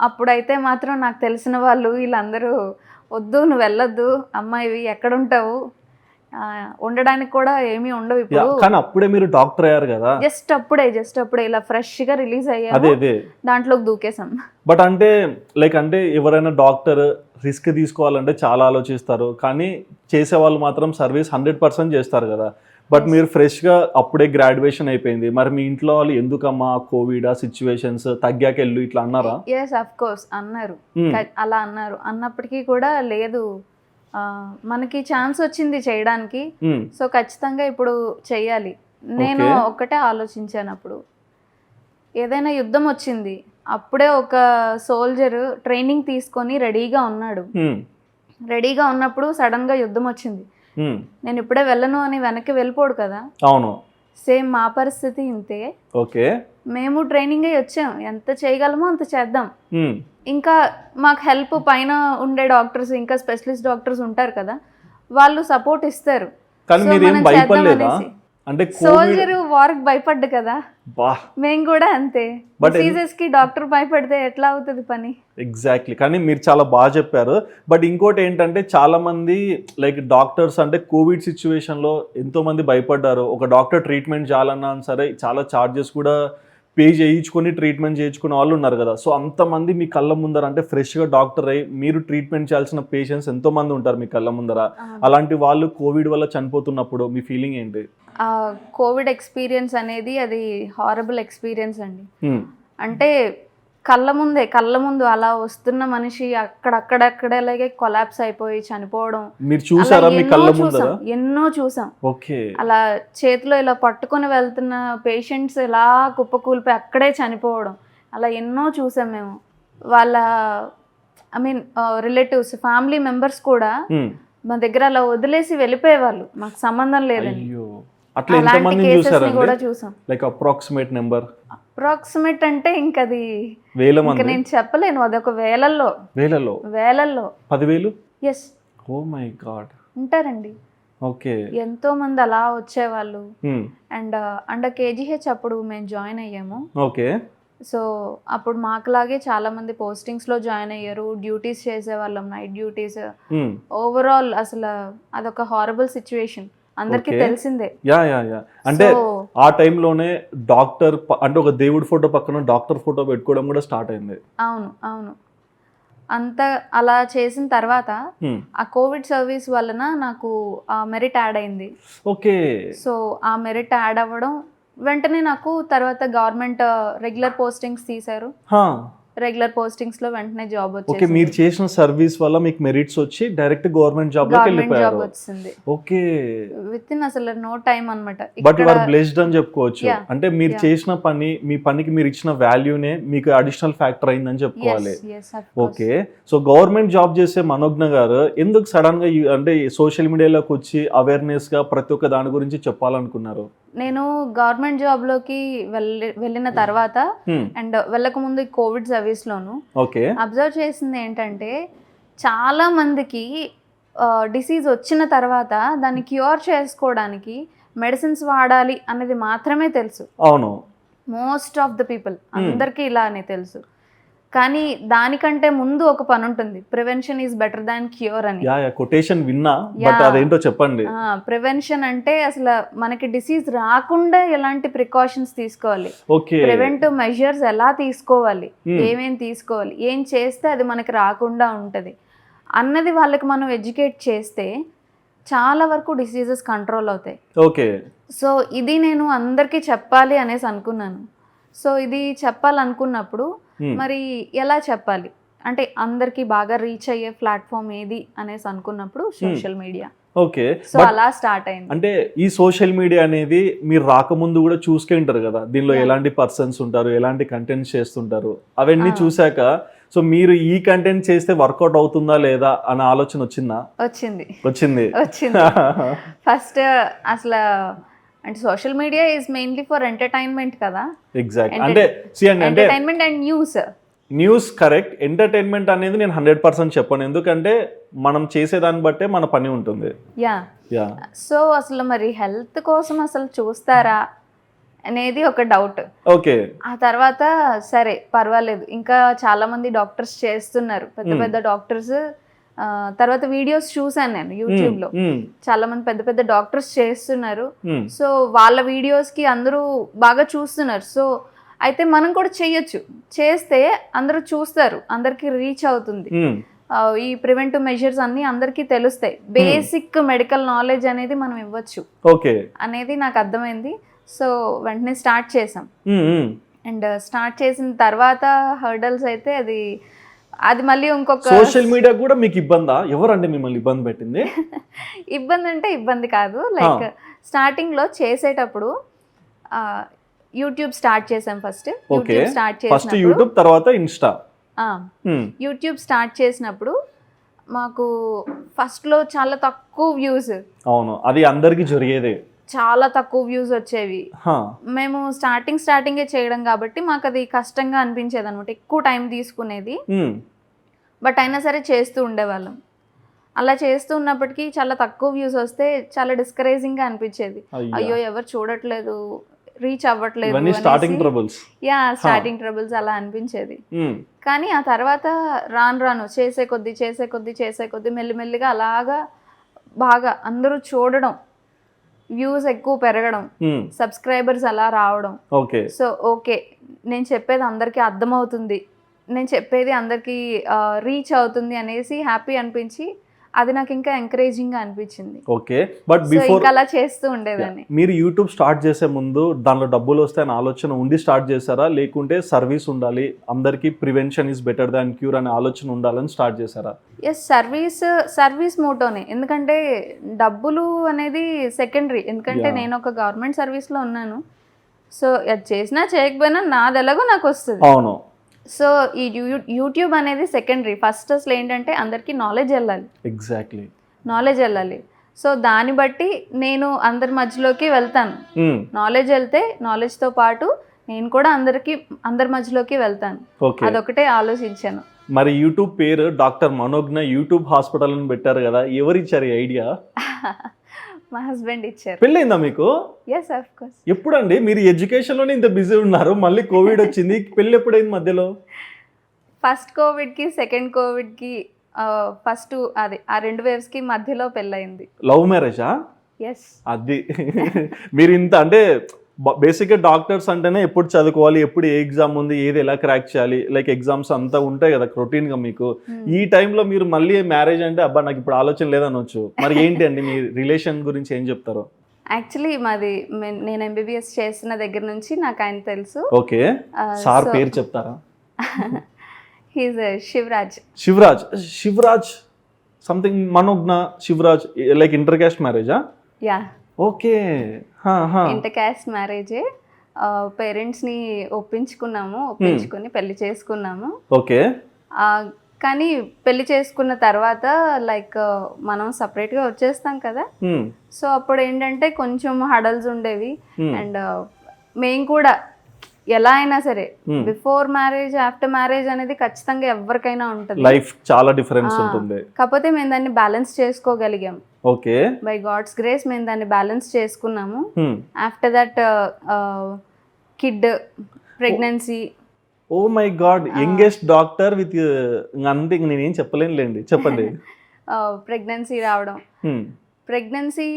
అప్పుడైతే మాత్రం నాకు తెలిసిన వాళ్ళు వీళ్ళందరూ, వద్దు నువ్వు వెళ్ళొద్దు అమ్మాయివి, ఎక్కడుంటావు, ఉండడానికి కూడా ఏమీ ఉండవు ఇప్పుడు. కానీ అప్పుడే మీరు డాక్టర్ అయ్యారు కదా. జస్ట్ అప్పుడే ఇలా ఫ్రెష్ గా రిలీజ్ అయ్యారు, దాంట్లోకి దూకేసాం. బట్ అంటే అంటే ఎవరైనా డాక్టర్ రిస్క్ తీసుకోవాలంటే చాలా ఆలోచిస్తారు, కానీ చేసే వాళ్ళు మాత్రం సర్వీస్ 100% చేస్తారు కదా. బట్ మీరు ఫ్రెష్ గా అప్పుడే గ్రాడ్యుయేషన్ అయిపోయింది, మరి మీ ఇంట్లో వాళ్ళు ఎందుకమ్మా కోవిడ్ సిచ్యువేషన్స్ తగ్గాక వెళ్ళు ఇట్లా అన్నారా? ఎస్, ఆఫ్ కోర్స్ అన్నారు. అలా అన్నారు. అన్నప్పటికీ కూడా లేదు, మనకి ఛాన్స్ వచ్చింది చేయడానికి, సో ఖచ్చితంగా ఇప్పుడు చెయ్యాలి. నేను ఒక్కటే ఆలోచించాను, అప్పుడు ఏదైనా యుద్ధం వచ్చింది, అప్పుడే ఒక సోల్జర్ ట్రైనింగ్ తీసుకొని రెడీగా ఉన్నాడు. రెడీగా ఉన్నప్పుడు సడన్ గా యుద్ధం వచ్చింది, నేను ఇప్పుడే వెళ్ళను అని వెనక్కి వెళ్ళిపోడు కదా. అవును, సేమ్ మా పరిస్థితి ఇంతే. ఓకే, మేము ట్రైనింగ్ అయ్యి వచ్చాం, ఎంత చేయగలమో అంత చేద్దాం. ఇంకా మాకు హెల్ప్ పైన ఉండే డాక్టర్స్, ఇంకా స్పెషలిస్ట్ డాక్టర్స్ ఉంటారు కదా, వాళ్ళు సపోర్ట్ ఇస్తారు. అంటే సోల్జర్ వార్కి భయపడ్డు కదా, మేము కూడా అంతే. డిసీజెస్ కి డాక్టర్ భయపడితే ఎట్లా అవుతుంది పని? ఎగ్జాక్ట్లీ, కానీ మీరు చాలా బాగా చెప్పారు. బట్ ఇంకోటి ఏంటంటే చాలా మంది డాక్టర్స్ అంటే కోవిడ్ సిచ్యువేషన్ లో ఎంతో మంది భయపడ్డారు. ఒక డాక్టర్ ట్రీట్మెంట్ చేయాలన్నా సరే చాలా చార్జెస్ కూడా పే చేయించుకొని ట్రీట్మెంట్ చేయించుకునే వాళ్ళు ఉన్నారు కదా. సో అంతమంది మీ కళ్ళ ముందర, అంటే ఫ్రెష్గా డాక్టర్ అయ్యి మీరు ట్రీట్మెంట్ చేయాల్సిన పేషెంట్స్ ఎంతో మంది ఉంటారు మీ కళ్ళ ముందర. అలాంటి వాళ్ళు కోవిడ్ వల్ల చనిపోతున్నప్పుడు మీ ఫీలింగ్ ఏంటి? కోవిడ్ ఎక్స్పీరియన్స్ అనేది అది హారబుల్ ఎక్స్పీరియన్స్ అండి. అంటే కళ్ళ ముందు అలా వస్తున్న మనిషి అక్కడక్కడలాగే కొలాప్స్ అయిపోయి చనిపోవడం మీరు చూసారా? మీ కళ్ళ ముందర ఎన్నో చూసాం. ఓకే, అలా చేతిలో ఇలా పట్టుకొని వెళ్తున్న పేషెంట్స్ ఇలా కుప్పకూలిపోయి అక్కడే చనిపోవడం, అలా ఎన్నో చూసాం మేము. వాళ్ళ రిలేటివ్స్, ఫ్యామిలీ మెంబర్స్ కూడా మా దగ్గర అలా వదిలేసి వెళ్ళిపోయేవాళ్ళు, మాకు సంబంధం లేదని. అట్లా ఎంతమంది చూసారు? కూడా చూసాం. Like approximate number? అప్రాక్సిమేట్ అంటే ఇంకది వేల మంది, నేను చెప్పలేను. అదొక వేలల్లో 10,000. ఎస్, ఓ మై గాడ్, ఉంటారండి. ఓకే, ఎంతో మంది అలా వచ్చేవాళ్ళు. అండ్ కేజీహెచ్ అప్పుడు మేము జాయిన్ అయ్యాము. ఓకే, సో అప్పుడు మాకులాగే చాలా మంది పోస్టింగ్స్ లో జాయిన్ అయ్యారు, డ్యూటీస్ చేసేవాళ్ళం, నైట్ డ్యూటీస్. ఓవరాల్ అసలు అదొక హారబుల్ సిచ్యువేషన్, అందరికి తెలిసిందే. అంటే ఆ టైంలోనే డాక్టర్ అంటే ఒక దేవుడి ఫోటో పక్కన డాక్టర్ ఫోటో పెట్టుకోవడం కూడా స్టార్ట్ అయింది. అవును. అంత అలా చేసిన తర్వాత ఆ కోవిడ్ సర్వీస్ వలన నాకు ఆ మెరిట్ యాడ్ అయింది. ఓకే. సో ఆ మెరిట్ యాడ్ అవ్వడం వెంటనే నాకు తర్వాత గవర్నమెంట్ రెగ్యులర్ పోస్టింగ్స్ తీశారు. రెగ్యులర్ పోస్టింగ్స్ లో వెంటనే జాబ్ ఓకే, వచ్చింది. మీరు చేసిన సర్వీస్ వల్ల మీకు మెరిట్స్ వచ్చి డైరెక్ట్ గవర్నమెంట్ జాబ్ లోకి గవర్నమెంట్ జాబ్ వెళ్ళిపోయారు. వచ్చింది ఓకే. విత్ ఇన్ అసలు నో టైం అన్నమాట. బట్ యు ఆర్ బ్లెస్డ్ అని చెప్పుకోవచ్చు. Yeah. అంటే మీరు Yeah. చేసిన పని, మీ పనికి మీరు ఇచ్చిన వాల్యూనే మీకు అడిషనల్ ఫ్యాక్టర్ అయిందని చెప్పుకోవాలి. ఓకే. సో గవర్నమెంట్ జాబ్ చేసే మనోజ్ఞ గారు ఎందుకు సడన్ గా అంటే సోషల్ మీడియాలోకి వచ్చి అవేర్నెస్ గా ప్రతి ఒక్క దాని గురించి చెప్పాలనుకున్నారు? నేను గవర్నమెంట్ జాబ్ లోకి వెళ్ళిన తర్వాత అండ్ వెళ్ళక ముందు కోవిడ్ సర్వీస్ లోను ఓకే అబ్జర్వ్ చేసింది ఏంటంటే చాలా మందికి డిసీజ్ వచ్చిన తర్వాత దాన్ని క్యూర్ చేసుకోవడానికి మెడిసిన్స్ వాడాలి అనేది మాత్రమే తెలుసు. అవును, మోస్ట్ ఆఫ్ ద పీపుల్ అందరికీ ఇలానే తెలుసు. కానీ దానికంటే ముందు ఒక పని ఉంటుంది, prevention is better than cure అని. కొటేషన్ విన్నా, బట్ అదేంటో చెప్పండి. ప్రివెన్షన్ అంటే అసలు మనకి డిసీజ్ రాకుండా ఎలాంటి ప్రికాషన్స్ తీసుకోవాలి, ఓకే, ప్రివెంటివ్ మెజర్స్ ఎలా తీసుకోవాలి, ఏమేం తీసుకోవాలి, ఏం చేస్తే అది మనకి రాకుండా ఉంటది అన్నది వాళ్ళకి మనం ఎడ్యుకేట్ చేస్తే చాలా వరకు డిసీజెస్ కంట్రోల్ అవుతాయి. ఓకే. సో ఇది నేను అందరికీ చెప్పాలి అనేసి అనుకున్నాను. సో ఇది చెప్పాలనుకున్నప్పుడు మరి ఎలా చెప్పాలి అంటే అందరికి బాగా రీచ్ అయ్యే ప్లాట్ఫామ్ ఏది అనేసి అనుకున్నప్పుడు సోషల్ మీడియా. ఓకే. సో అలా స్టార్ట్ అయింది. అంటే ఈ సోషల్ మీడియా అనేది మీరు రాకముందు కూడా చూసుకుంటారు కదా, దీనిలో ఎలాంటి పర్సన్స్ ఉంటారు, ఎలాంటి కంటెంట్ చేస్తుంటారు, అవన్నీ చూసాక సో మీరు ఈ కంటెంట్ చేస్తే వర్కౌట్ అవుతుందా లేదా అనే ఆలోచన వచ్చిందా? వచ్చింది. ఫస్ట్ అసలు అంటే social media is mainly for entertainment కదా. ఎగ్జాక్ట్. అంటే entertainment and news correct. Entertainment అనేది నేను 100% చెప్పను, ఎందుకంటే మనం చేసేదాన్ని బట్టే మన పని ఉంటుంది. యా. సో అసలు మరి హెల్త్ కోసం అసలు చూస్తారా అనేది ఒక డౌట్. ఓకే. ఆ తర్వాత సరే పర్వాలేదు, ఇంకా చాలా మంది డాక్టర్స్ చేస్తున్నారు, పెద్ద పెద్ద డాక్టర్స్. తర్వాత వీడియోస్ చూసాను నేను యూట్యూబ్ లో, చాలా మంది పెద్ద పెద్ద డాక్టర్స్ చేస్తున్నారు. సో వాళ్ళ వీడియోస్ కి అందరూ బాగా చూస్తున్నారు. సో అయితే మనం కూడా చెయ్యొచ్చు, చేస్తే అందరూ చూస్తారు, అందరికి రీచ్ అవుతుంది. ఈ ప్రివెంటివ్ మెజర్స్ అన్ని అందరికీ తెలుస్తాయి, బేసిక్ మెడికల్ నాలెడ్జ్ అనేది మనం ఇవ్వచ్చు అనేది నాకు అర్థమైంది. సో వెంటనే స్టార్ట్ చేసాం. అండ్ స్టార్ట్ చేసిన తర్వాత హర్డల్స్ అయితే అది మళ్ళీ ఇంకొక సోషల్ మీడియా కూడా మీకు ఇబ్బందా? ఎవరండి మిమ్మల్ని ఇబ్బంది పెట్టింది? ఇబ్బంది అంటే ఇబ్బంది కాదు, లైక్ స్టార్టింగ్ లో చేసేటప్పుడు యూట్యూబ్ స్టార్ట్ చేసాం. ఫస్ట్ యూట్యూబ్, తర్వాత ఇన్స్టా. యూట్యూబ్ స్టార్ట్ చేసినప్పుడు మాకు ఫస్ట్ లో చాలా తక్కువ వ్యూస్. అవును, అది అందరికి జరిగేదే, చాలా తక్కువ వ్యూస్ వచ్చేవి. మేము స్టార్టింగే చేయడం కాబట్టి మాకు అది కష్టంగా అనిపించేది అనమాట, ఎక్కువ టైం తీసుకునేది. బట్ అయినా సరే చేస్తూ ఉండేవాళ్ళం. అలా చేస్తూ ఉన్నప్పటికీ చాలా తక్కువ వ్యూస్ వస్తే చాలా డిస్కరేజింగ్ గా అనిపించేది. అయ్యో ఎవరు చూడట్లేదు, రీచ్ అవ్వట్లేదు, స్టార్టింగ్ ట్రబుల్స్ అలా అనిపించేది. కానీ ఆ తర్వాత రాను చేసే కొద్దీ మెల్లిమెల్లిగా అలాగా బాగా అందరూ చూడడం, వ్యూస్ ఎక్కువ పెరగడం, సబ్స్క్రైబర్స్ అలా రావడం. సో ఓకే, నేను చెప్పేది అందరికీ అర్థమవుతుంది, నేను చెప్పేది అందరికీ రీచ్ అవుతుంది అనేసి హ్యాపీ అనిపించి అది నాకు ఇంకా ఎంకరేజింగ్ గా అనిపించింది. ఓకే. బట్ బిఫోర్ అలా చేస్తూ ఉండేదాన్ని. మీరు యూట్యూబ్ స్టార్ట్ చేసే ముందు దానిలో డబ్బులు వస్తాయని ఆలోచన ఉండి స్టార్ట్ చేశారా, లేకుంటే సర్వీస్ ఉండాలి, అందరికి prevention is better than cure అనే ఆలోచన ఉండాలని స్టార్ట్ చేశారా? ఎస్, సర్వీస్ మోటోనే. ఎందుకంటే డబ్బులు అనేది సెకండరీ, ఎందుకంటే నేను ఒక గవర్నమెంట్ సర్వీస్ లో ఉన్నాను. సో అది చేసినా చేయకపోయినా నాది ఎలాగో నాకు వస్తుంది. అవును. సో ఈ యూట్యూబ్ అనేది సెకండరీ. ఫస్ట్ అసలు ఏంటంటే అందరికీ నాలెడ్జ్ వెళ్ళాలి. ఎగ్జాక్ట్లీ, నాలెడ్జ్ వెళ్ళాలి. సో దాన్ని బట్టి నేను అందరి మధ్యలోకి వెళ్తాను. నాలెడ్జ్ వెళ్తే నాలెడ్జ్ తో పాటు నేను కూడా అందరి మధ్యలోకి వెళ్తాను. అదొకటే ఆలోచించాను. మరి యూట్యూబ్ పేరు డాక్టర్ మనోజ్ఞ యూట్యూబ్ హాస్పిటల్ అని పెట్టారు కదా, ఎవరు ఇచ్చారు ఈ ఐడియా? మా హస్బెండ్ ఇచ్చారు. పెళ్ళైందా మీకు? yes of course. ఎప్పుడండి? మీరు ఎడ్యుకేషన్ లోనే ఇంత బిజీ ఉన్నారు, మళ్ళీ కోవిడ్ వచ్చింది, పెళ్ళి ఎప్పుడైంది మధ్యలో? ఫస్ట్ కోవిడ్ కి సెకండ్ కోవిడ్ కి ఫస్ట్ అది ఆ 2 waves కి మధ్యలో పెళ్ళయింది. లవ్ మ్యారేజా? ఎస్. అది మీరు ఇంత అంటే బేసిక్గా డాక్టర్స్ అంటేనే ఎప్పుడు చదువుకోవాలి, ఎప్పుడు ఏ ఎగ్జామ్ ఉంది, ఏది ఎలా క్రాక్ చేయాలి, లైక్ ఎగ్జామ్స్ అంతా ఉంటాయి కదా రొటీన్గా మీకు. ఈ టైంలో మీరు మళ్ళీ మ్యారేజ్ అంటే అబ్బా నాకు ఇప్పుడు ఆలోచన లేదనొచ్చు. మరి ఏంటి అండి మీ రిలేషన్ గురించి ఏం చెప్తారు? యాక్చువల్లీ మాది నేను ఎంబీబీఎస్ చేసిన దగ్గర నుంచి నాకు ఆయన తెలుసు. ఓకే, సార్ పేరు చెప్తారా? He's Shivaraj. Shivaraj something Manognya Shivaraj, like inter caste మ్యారేజా? Yeah, okay. ఇంటర్ క్యాస్ట్ మ్యారేజే. పేరెంట్స్ని ఒప్పించుకుని పెళ్లి చేసుకున్నాము. ఓకే. కానీ పెళ్లి చేసుకున్న తర్వాత లైక్ మనం సపరేట్గా వచ్చేస్తాం కదా, సో అప్పుడు ఏంటంటే కొంచెం హడల్స్ ఉండేవి. అండ్ మేము కూడా ఎలా అయినా సరే బిఫోర్ మ్యారేజ్ ఆఫ్టర్ మ్యారేజ్ అనేది ఖచ్చితంగా ఎవరికైనా ఉంటుంది, లైఫ్ చాలా డిఫరెన్స్ ఉంటుంది. కాకపోతే మేము దాన్ని బ్యాలెన్స్ చేసుకోగలిగాం. ఓకే, బై గాడ్స్ గ్రేస్ మేము దాన్ని బ్యాలెన్స్ చేసుకున్నాము. After that kid, pregnancy. Oh my God, youngest doctor with అంతే, నేనేం చెప్పలేనులేండి, చెప్పండి. ప్రెగ్నెన్సీ రావడం, ప్రెగ్నెన్సీ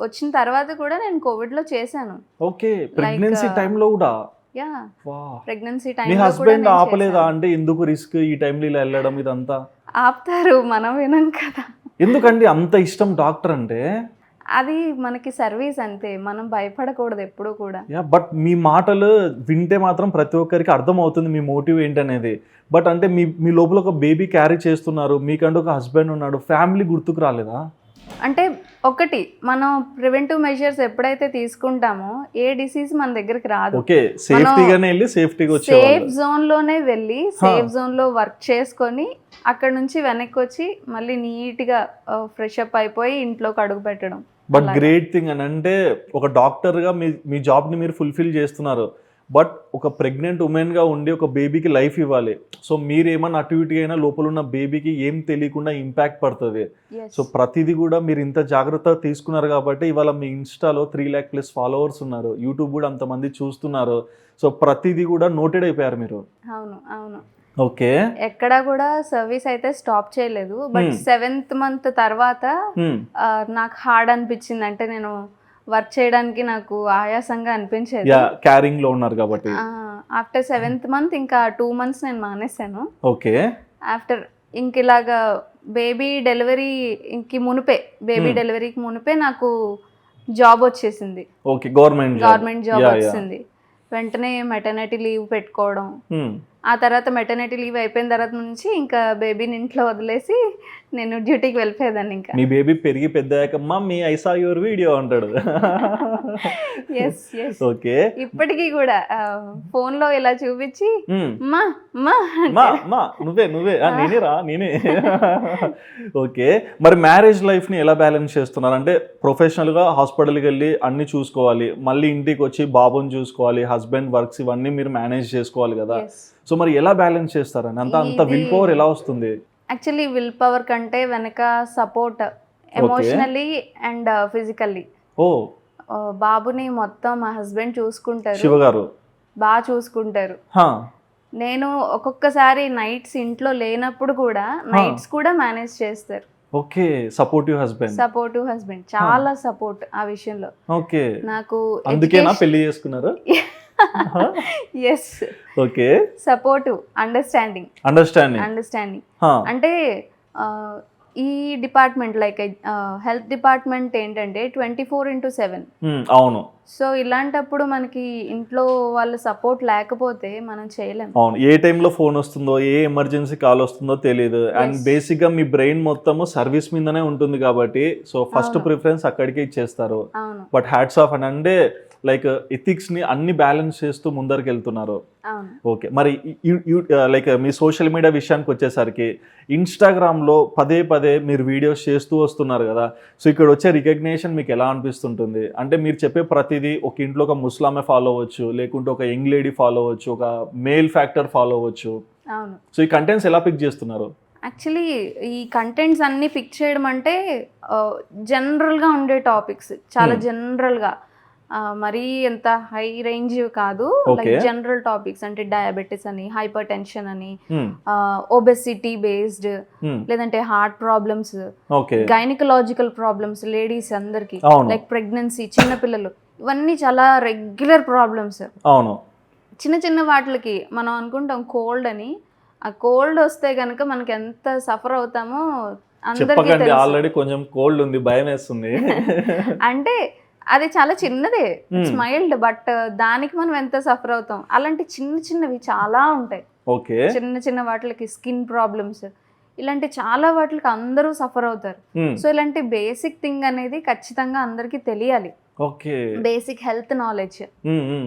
వచ్చిన తర్వాత కూడా నేను కోవిడ్ లో చేశాను. ఓకే, ప్రెగ్నెన్సీ టైంలో కూడా? Yeah, pregnancy time. మీ హస్బెండ్ ఆపలేదా అంటే ఎందుకు రిస్క్ ఈ టైంలో ఇలా వెళ్ళడం ఇదంతా? ఆపుతారు, మనం వినం కదా. ఎందుకండి అంత ఇష్టం డాక్టర్ అంటే? అది మనకి సర్వీస్ అంతే, మనం భయపడకూడదు ఎప్పుడు కూడా. యా, బట్ మీ మాటలు వింటే మాత్రం ప్రతి ఒక్కరికి అర్థం అవుతుంది మీ మోటివ్ ఏంటనేది. బట్ అంటే మీ లోపల ఒక బేబీ క్యారీ చేస్తున్నారు, మీకంటూ ఒక హస్బెండ్ ఉన్నాడు, ఫ్యామిలీ గుర్తుకు రాలేదా? అంటే ఒకటి, మనం ప్రివెంటివ్ మెజర్స్ ఎప్పుడైతే తీసుకుంటామో ఏ డిసీజ్ మన దగ్గరికి రాదు. ఓకే, సేఫ్టీగానే వెళ్ళి సేఫ్టీగా వచ్చి సేఫ్ జోన్ లోనే వెళ్ళి సేఫ్ జోన్ లో వర్క్ చేసుకొని అక్కడ నుంచి వెనక్కి వచ్చి మళ్ళీ నీట్ గా ఫ్రెష్ అప్ అయిపోయి ఇంట్లోకి అడుగు పెట్టడం. బట్ గ్రేట్ థింగ్ అని అంటే ఒక డాక్టర్గా మీ జాబ్ని మీరు ఫుల్ఫిల్ చేస్తున్నారు. బట్ ఒక ప్రెగ్నెంట్ ఉమెన్గా ఉండి ఒక బేబీకి లైఫ్ ఇవ్వాలి. సో మీరు ఏమన్నా అటు ఇటు అయినా లోపల ఉన్న బేబీకి ఏం తెలియకుండా ఇంపాక్ట్ పడుతుంది. సో ప్రతిదీ కూడా మీరు ఇంత జాగ్రత్త తీసుకున్నారు కాబట్టి ఇవాళ మీ ఇన్స్టాలో 3 lakh+ ఫాలోవర్స్ ఉన్నారు, యూట్యూబ్ కూడా అంతమంది చూస్తున్నారు. సో ప్రతిదీ కూడా నోటెడ్ అయిపోయారు మీరు. అవును అవును. ఓకే, ఎక్కడా కూడా సర్వీస్ అయితే స్టాప్ చేయలేదు. బట్ 7th month తర్వాత నాకు హార్డ్ అనిపించింది. అంటే నేను వర్క్ చేయడానికి నాకు ఆయాసంగా అనిపించేది. క్యారింగ్ లో ఉన్నారు కాబట్టి. ఆఫ్టర్ 7th month ఇంకా 2 months నేను మానేశాను. ఓకే, ఆఫ్టర్ ఇంక ఇలాగా బేబీ డెలివరీకి మునిపే నాకు జాబ్ వచ్చేసింది. ఓకే, గవర్నమెంట్ జాబ్ వచ్చింది. వెంటనే మెటర్నిటీ లీవ్ పెట్టుకోవడం. ఆ తర్వాత మెటర్నిటీ లీవ్ అయిపోయిన తర్వాత నుంచి ఇంకా బేబీని ఇంట్లో వదిలేసి నేను డ్యూటీకి వెళ్ళిపోయేదాన్ని. ఇంకా మీ బేబీ పెరిగి పెద్దాక mummy I saw your video అంటాడు. ఓకే, ఇప్పటికీ కూడా ఫోన్ లో ఇలా చూపించి నువ్వే నేనే. ఓకే, మరి మ్యారేజ్ లైఫ్ ని ఎలా బ్యాలెన్స్ చేస్తున్నారు? అంటే ప్రొఫెషనల్ గా హాస్పిటల్కి వెళ్ళి అన్ని చూసుకోవాలి, మళ్ళీ ఇంటికి వచ్చి బాబుని చూసుకోవాలి, హస్బెండ్ వర్క్స్ ఇవన్నీ మీరు మేనేజ్ చేసుకోవాలి కదా. సో మరి ఎలా బ్యాలెన్స్ చేస్తారని? అంత విల్ పవర్ ఎలా వస్తుంది? యాక్చువల్లీ విల్ పవర్ కంటే వెనక సపోర్ట్, ఎమోషనల్లీ అండ్ ఫిజికల్లీ. బాబుని మొత్తం మా హస్బెండ్ చూసుకుంటారు, శివగారు బాగా చూసుకుంటారు. నేను ఒక్కొక్కసారి నైట్స్ ఇంట్లో లేనప్పుడు కూడా నైట్స్ కూడా మేనేజ్ చేస్తారు. ఓకే, సపోర్టివ్ హస్బెండ్ చాలా సపోర్ట్ ఆ విషయంలో. ఓకే, నాకు అందుకేనా పెళ్లి చేసుకున్నారు? ఎస్. Okay, supportive, understanding. అంటే ఈ డిపార్ట్మెంట్ లైక్ హెల్త్ డిపార్ట్మెంట్ ఏంటంటే 24/7. అవును. సో ఇలాంటప్పుడు మనకి ఇంట్లో వాళ్ళ సపోర్ట్ లేకపోతే మనం చేయలేం. అవును, ఏ టైంలో ఫోన్ వస్తుందో, ఏ ఎమర్జెన్సీ కాల్ వస్తుందో తెలియదు. అండ్ బేసిక్ గా మీ బ్రెయిన్ మొత్తము సర్వీస్ మీదనే ఉంటుంది కాబట్టి సో ఫస్ట్ ప్రిఫరెన్స్ అక్కడికే ఇచ్చేస్తారు. బట్ హ్యాట్స్ ఆఫ్ అని అంటే లైక్ ఎథిక్స్ ని అన్ని బ్యాలెన్స్ చేస్తూ ముందరికి వెళ్తున్నారు. ఓకే, మరి లైక్ మీ సోషల్ మీడియా విషయానికి వచ్చేసరికి ఇన్స్టాగ్రామ్ లో పదే మీరు వీడియోస్ చేస్తూ వస్తున్నారు కదా. సో ఇక్కడ వచ్చే రికగ్నేషన్ మీకు ఎలా అనిపిస్తుంటుంది? అంటే మీరు చెప్పే ప్రతిదీ ఒక ఇంట్లో ఒక ముస్లామే ఫాలో అవ్వచ్చు, లేకుంటే ఒక యంగ్ లేడీ ఫాలో అవ్వచ్చు, ఒక మేల్ ఫ్యాక్టర్ ఫాలో అవ్వచ్చు. సో ఈ కంటెంట్స్ ఎలా పిక్ చేస్తున్నారు? యాక్చువల్లీ ఈ కంటెంట్స్ అన్ని పిక్ చేయడం అంటే జనరల్గా ఉండే టాపిక్స్, చాలా జనరల్గా, మరీ ఎంత హై రేంజ్ కాదు. లైక్ జనరల్ టాపిక్స్ అంటే డయాబెటిస్ అని, హైపర్ టెన్షన్ అని, ఒబెసిటీ బేస్డ్, లేదంటే heart problems, gynaecological problems ladies అందరికి, లైక్ ప్రెగ్నెన్సీ, చిన్నపిల్లలు, ఇవన్నీ చాలా రెగ్యులర్ ప్రాబ్లమ్స్. అవును. చిన్న చిన్న వాటికి మనం అనుకుంటాం కోల్డ్ అని, ఆ కోల్డ్ వస్తే కనుక మనకి ఎంత సఫర్ అవుతామో అందరికీ చెప్పకండి, తెలుసు. ఆల్రెడీ కొంచెం కోల్డ్ ఉంది, భయం వేస్తుంది. అంటే అది చాలా చిన్నదే, మైల్డ్, బట్ దానికి మనం ఎంత సఫర్ అవుతాం. అలాంటి చిన్న చిన్నవి చాలా ఉంటాయి. ఓకే. చిన్న చిన్న వాటికి స్కిన్ ప్రాబ్లమ్స్, ఇలాంటి చాలా వాటికి అందరూ సఫర్ అవుతారు. సో ఇలాంటి బేసిక్ థింగ్ అనేది ఖచ్చితంగా అందరికీ తెలియాలి. ఓకే. బేసిక్ హెల్త్ నాలెడ్జ్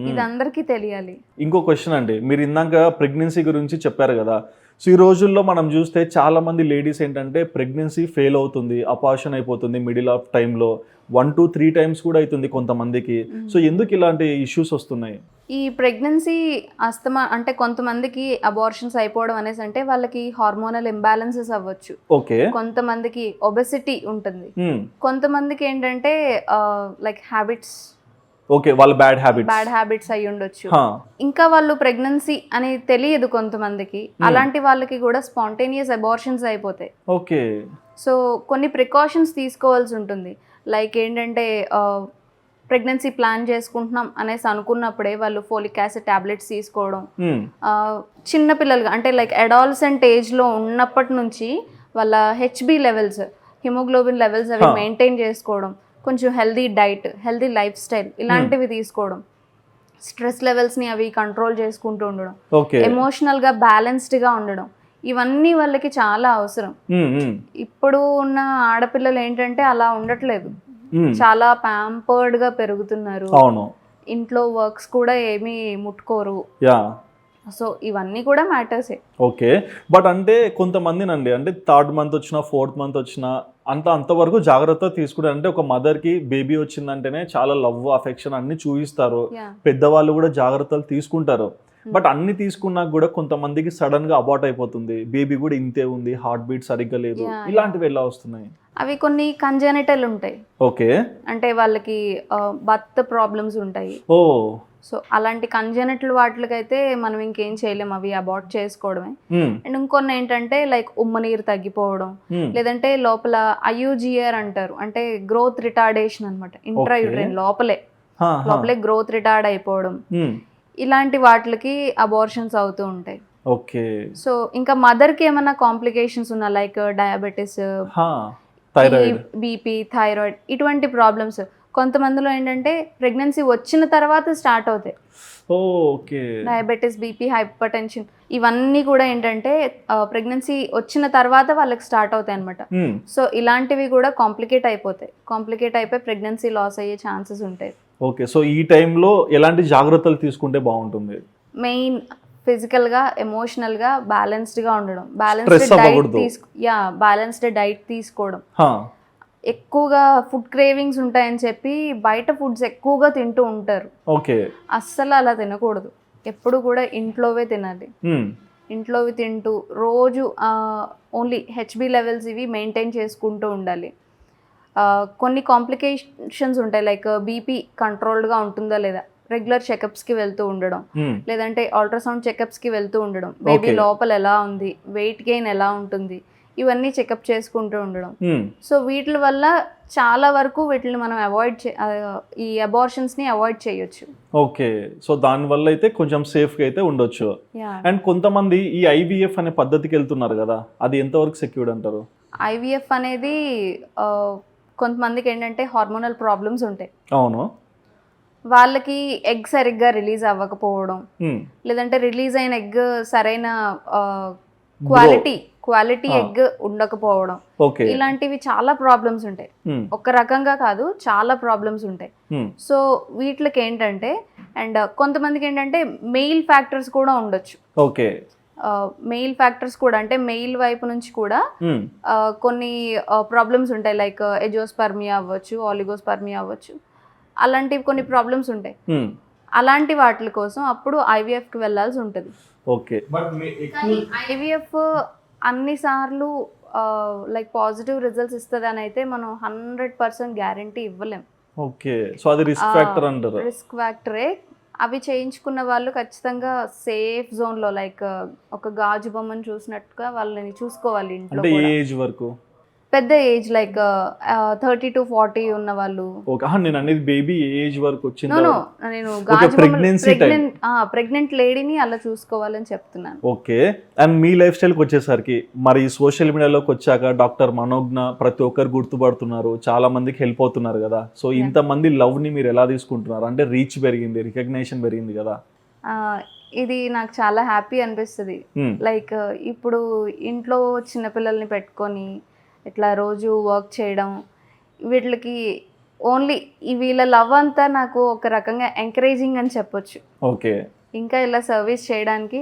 ఇది అందరికీ తెలియాలి. ఇంకో క్వశ్చన్ అండి, మీరు ఇందాక ప్రెగ్నెన్సీ గురించి చెప్పారు కదా. సో ఈ రోజుల్లో మనం చూస్తే చాలా మంది లేడీస్ ఏంటంటే ప్రెగ్నెన్సీ ఫెయిల్ అవుతుంది, అపార్షన్ అయిపోతుంది మిడిల్ ఆఫ్ టైంలో, 1 to 3 times కూడా అవుతుంది కొంతమందికి. సో ఎందుకు ఇలాంటి ఇష్యూస్ వస్తున్నాయి? ఈ ప్రెగ్నెన్సీ అస్తమా అంటే కొంతమందికి అబార్షన్స్ అయిపోవడం అనేసి అంటే వాళ్ళకి హార్మోనల్ ఇంబ్యాలెన్సెస్ అవ్వచ్చు. ఓకే. కొంతమందికి ఒబెసిటీ ఉంటుంది. కొంతమందికి ఏంటంటే లైక్ హ్యాబిట్స్, ఓకే, వాళ్ళ బ్యాడ్ హ్యాబిట్స్ అయి ఉండొచ్చు. ఇంకా వాళ్ళు ప్రెగ్నెన్సీ అని తెలియదు కొంతమందికి. అలాంటి వాళ్ళకి కూడా స్పాంటేనియస్ అబార్షన్స్ అయిపోతాయి. ఓకే. సో కొన్ని ప్రికాషన్స్ తీసుకోవాల్సి ఉంటుంది. లైక్ ఏంటంటే ప్రెగ్నెన్సీ ప్లాన్ చేసుకుంటున్నాం అనేసి అనుకున్నప్పుడే వాళ్ళు ఫోలిక్ యాసిడ్ టాబ్లెట్స్ తీసుకోవడం, చిన్న పిల్లలుగా అంటే లైక్ అడాలసెంట్ ఏజ్లో ఉన్నప్పటి నుంచి వాళ్ళ హెచ్బి లెవెల్స్, హిమోగ్లోబిన్ లెవెల్స్ అవి మెయింటైన్ చేసుకోవడం, కొంచెం healthy diet, healthy life style ఇలాంటివి తీసుకోవడం, స్ట్రెస్ లెవెల్స్ని అవి కంట్రోల్ చేసుకుంటూ ఉండడం, ఎమోషనల్గా బ్యాలెన్స్డ్గా ఉండడం, ఇవన్నీ వాళ్ళకి చాలా అవసరం. ఇప్పుడు ఉన్న ఆడపిల్లలు ఏంటంటే అలా ఉండట్లేదు, చాలా ప్యాంపర్డ్ గా పెరుగుతున్నారు. ఇంట్లో వర్క్స్ కూడా ఏమీ ముట్టుకోరు. సో ఇవన్నీ కూడా మ్యాటర్సే. ఓకే. బట్ అంటే కొంతమందినండి, అంటే 3rd month వచ్చినా 4th month వచ్చినా అంతవరకు జాగ్రత్త తీసుకుంటారు. అంటే ఒక మదర్కి బేబీ వచ్చిందంటేనే చాలా లవ్, అఫెక్షన్ అన్ని చూపిస్తారు, పెద్దవాళ్ళు కూడా జాగ్రత్తలు తీసుకుంటారు. బట్ అన్ని తీసుకున్నాక కూడా కొంతమందికి సడన్ గా అబార్ట్ అయిపోతుంది, బేబీ కూడా ఇంతే ఉంది, హార్ట్ బీట్ సరిగ్గా లేదు, ఇలాంటివి ఎలా వస్తున్నాయి? అవి కొన్ని కంజెనిటల్ ఉంటాయి. ఓకే. అంటే వాళ్ళకి బర్త్ ప్రాబ్లమ్స్ ఉంటాయి. సో అలాంటి కంజెనిటల్ వాటికైతే మనం ఇంకేం చేయలేము, అవి అబార్ట్ చేసుకోవడమే. అండ్ ఇంకొన్ని ఏంటంటే లైక్ ఉమ్మనీరు తగ్గిపోవడం, లేదంటే లోపల IUGR అంటారు, అంటే గ్రోత్ రిటార్డేషన్ అనమాట. ఇంట్రాయూట్రైన్ లోపలే గ్రోత్ రిటార్డ్ అయిపోవడం, ఇలాంటి వాటికి అబార్షన్స్ అవుతూ ఉంటాయి. ఓకే. సో ఇంకా మదర్కి ఏమైనా కాంప్లికేషన్స్ ఉన్నా లైక్ డయాబెటీస్, బీపీ, థైరాయిడ్, ఇటువంటి ప్రాబ్లమ్స్ కొంతమందిలో ఏంటంటే ప్రెగ్నెన్సీ వచ్చిన తర్వాత స్టార్ట్ అవుతాయి. డయాబెటీస్, బీపీ, హైపర్ టెన్షన్ ఇవన్నీ కూడా ఏంటంటే ప్రెగ్నెన్సీ వచ్చిన తర్వాత వాళ్ళకి స్టార్ట్ అవుతాయి అనమాట. సో ఇలాంటివి కూడా కాంప్లికేట్ అయిపోయి ప్రెగ్నెన్సీ లాస్ అయ్యే ఛాన్సెస్ ఉంటాయి. ఓకే. సో ఈ టైంలో ఎలాంటి జాగ్రత్తలు తీసుకుంటే బాగుంటుంది? మెయిన్ ఫిజికల్గా, ఎమోషనల్గా బ్యాలెన్స్డ్గా ఉండడం, బ్యాలెన్స్డ్ డైట్ తీసుకోవడం. ఎక్కువగా ఫుడ్ క్రేవింగ్స్ ఉంటాయని చెప్పి బయట ఫుడ్స్ ఎక్కువగా తింటూ ఉంటారు. ఓకే. అస్సలు అలా తినకూడదు, ఎప్పుడు కూడా ఇంట్లోవే తినాలి. ఇంట్లోవి తింటూ రోజు ఓన్లీ హెచ్బి లెవెల్స్ ఇవి మెయింటైన్ చేసుకుంటూ ఉండాలి. కొన్ని కాంప్లికేషన్స్ ఉంటాయి, లైక్ బీపీ కంట్రోల్డ్గా ఉంటుందా లేదా, రెగ్యులర్ చెకప్స్కి వెళ్తూ ఉండడం, లేదంటే అల్ట్రాసౌండ్ చెకప్స్కి వెళ్తూ ఉండడం, బేబీ లోపల ఎలా ఉంది, వెయిట్ గెయిన్ ఎలా ఉంటుంది, ఇవన్నీ చెకప్ చేసుకుంటూ ఉండడం. సో వీటి వల్ల చాలా వరకు వీటిని మనం ఈ అబార్షన్స్ని అవాయిడ్ చేయొచ్చు. ఓకే. సో దానివల్ల అయితే కొంచెం సేఫ్గా అయితే ఉండొచ్చు. అండ్ కొంతమంది ఈ IVF అనే పద్ధతికి వెళ్తున్నారు కదా, అది ఎంతవరకు సెక్యూర్డ్ అంటారు? IVF అనేది కొంతమందికి ఏంటంటే హార్మోనల్ ప్రాబ్లమ్స్ ఉంటాయి. అవును. వాళ్ళకి ఎగ్ సరిగ్గా రిలీజ్ అవ్వకపోవడం, లేదంటే రిలీజ్ అయిన ఎగ్ సరైన క్వాలిటీ ఎగ్ ఉండకపోవడం, ఇలాంటివి చాలా ప్రాబ్లమ్స్ ఉంటాయి. ఒక రకంగా కాదు, చాలా ప్రాబ్లమ్స్ ఉంటాయి. సో వీటికి ఏంటంటే అండ్ కొంతమందికి ఏంటంటే మెయిల్ ఫ్యాక్టర్స్ కూడా ఉండొచ్చు. ఓకే. మెయిల్ ఫ్యాక్టర్స్ కూడా అంటే మెయిల్ వైపు నుంచి కూడా కొన్ని ప్రాబ్లమ్స్ ఉంటాయి, లైక్ ఎజోస్పర్మియా అవ్వచ్చు, ఆలిగోస్పర్మియా అవ్వచ్చు, అలాంటివి కొన్ని ప్రాబ్లమ్స్ ఉంటాయి. అలాంటి వాటి కోసం అప్పుడు IVFకి వెళ్ళాల్సి ఉంటుంది. ఓకే. కానీ IVF అన్నిసార్లు లైక్ పాజిటివ్ రిజల్ట్స్ ఇస్తుంది అని అయితే మనం 100% గ్యారంటీ ఇవ్వలేం. ఓకే. సో అది రిస్క్ ఫ్యాక్టర్ అంటారు. రిస్క్ ఫ్యాక్టరే. అవి చేయించుకున్న వాళ్ళు ఖచ్చితంగా సేఫ్ జోన్లో, లైక్ ఒక గాజు బొమ్మను చూసినట్టుగా వాళ్ళని చూసుకోవాలి ఇంట్లో. అంటే ఏజ్ వరకు పెద్ద ఏజ్ లైక్ 30 to 40 ఉన్న వాళ్ళు. ఓకే, నేను అనేది బేబీ ఏజ్ వరకు వచ్చింది. నో నేను ప్రెగ్నెంట్ లేడీని అలా చూసుకోవాలని చెప్తున్నాను. ఓకే, అండ్ మీ లైఫ్ స్టైల్కి వచ్చేసరికి మరి సోషల్ మీడియాలోకి వచ్చాక డాక్టర్ మనోజ్ఞ ప్రతి ఒక్కరు గుర్తుపడుతున్నారు, చాలా మందికి హెల్ప్ అవుతున్నారు కదా. సో ఇంతమంది లవ్ని మీరు ఎలా తీసుకుంటున్నారు? అంటే రీచ్ పెరిగింది, రికగ్నేషన్ పెరిగింది కదా. ఇది నాకు చాలా హ్యాపీ అనిపిస్తుంది. లైక్ ఇప్పుడు ఇంట్లో చిన్నపిల్లల్ని పెట్టుకొని ఇట్లా రోజు వర్క్ చేయడం, వీటికి ఓన్లీ వీళ్ళ లవ్ అంతా నాకు ఒక రకంగా ఎంకరేజింగ్ అని చెప్పొచ్చు. ఓకే, ఇంకా ఇలా సర్వీస్ చేయడానికి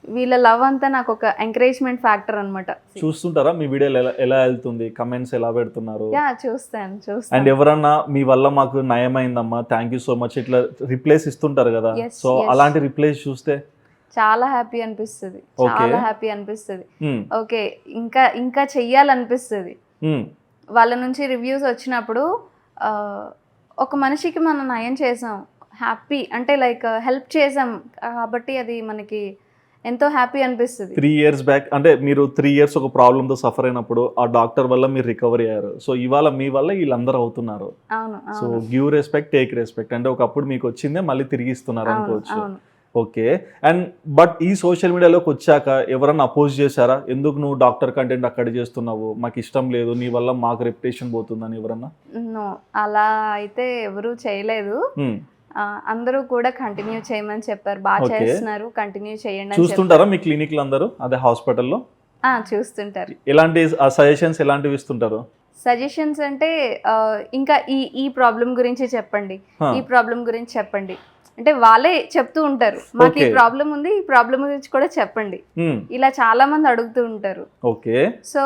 వీళ్ళ లవ్ అంతా నాకు ఒక ఎంకరేజ్మెంట్ ఫ్యాక్టర్ అనమాట. చూస్తుంటారా మీ వీడియోలు ఎలా వెళ్తుంది, కమెంట్స్ ఎలా పెడుతున్నారు? యా చూస్తాను. అండ్ ఎవరన్నా మీ వల్ల మాకు నయమైందమ్మా, థ్యాంక్ యూ సో మచ్ ఇట్లా రిప్లైస్ ఇస్తుంటారు కదా. సో అలాంటి రిప్లైస్ చూస్తే చాలా హ్యాపీ అనిపిస్తుంది, చాలా హ్యాపీ అనిపిస్తుంది. ఓకే, ఇంకా చెయ్యాలనిపిస్తుంది. వాళ్ళ నుంచి రివ్యూస్ వచ్చినప్పుడు ఒక మనిషికి మనం నయం చేసాం, హ్యాపీ అంటే లైక్ హెల్ప్ చేసాం కాబట్టి అది మనకి ఎంతో హ్యాపీ అనిపిస్తుంది. 3 years బ్యాక్ అంటే మీరు 3 years ఒక ప్రాబ్లంతో సఫర్ అయినప్పుడు ఆ డాక్టర్ వల్ల మీరు రికవరీ అయ్యారు. సో ఇవాళ మీ వల్ల వీళ్ళందరూ అవుతున్నారు. అవును. So give respect, take respect అంటే ఒకప్పుడు మీకు వచ్చిందే మళ్ళీ తిరిగి ఇస్తున్నారు అనుకోవచ్చు. ఓకే, అండ్ బట్ ఈ సోషల్ మీడియాలోకి వచ్చాక ఎవరన్నా అపోజ్ చేశారా? ఎందుకు నువ్వు డాక్టర్ కంటెంట్ అక్కడ చేస్తున్నావు, మాకు ఇష్టం లేదు, నీ వల్ల మాకు రెప్యుటేషన్ పోతుందని ఎవరన్నా? నో, అలా అయితే ఎవరు చేయలేదు. అందరూ కూడా కంటిన్యూ చేయమని చెప్పారు. బాగా చేస్తున్నారు, కంటిన్యూ చేయండి. చూస్తుంటారా మీ క్లినిక్ లో అందరూ, అదే హాస్పిటల్లో? చూస్తుంటారు. ఎలాంటి సజెషన్స్ ఎలాంటివి ఇస్తుంటారు? సజెషన్స్ అంటే ఇంకా ఈ ప్రాబ్లం గురించి చెప్పండి, ఈ ప్రాబ్లం గురించి చెప్పండి అంటే వాళ్ళే చెప్తూ ఉంటారు. మాకు ఈ ప్రాబ్లం ఉంది, ఈ ప్రాబ్లం గురించి కూడా చెప్పండి, ఇలా చాలా మంది అడుగుతూ ఉంటారు. ఓకే, సో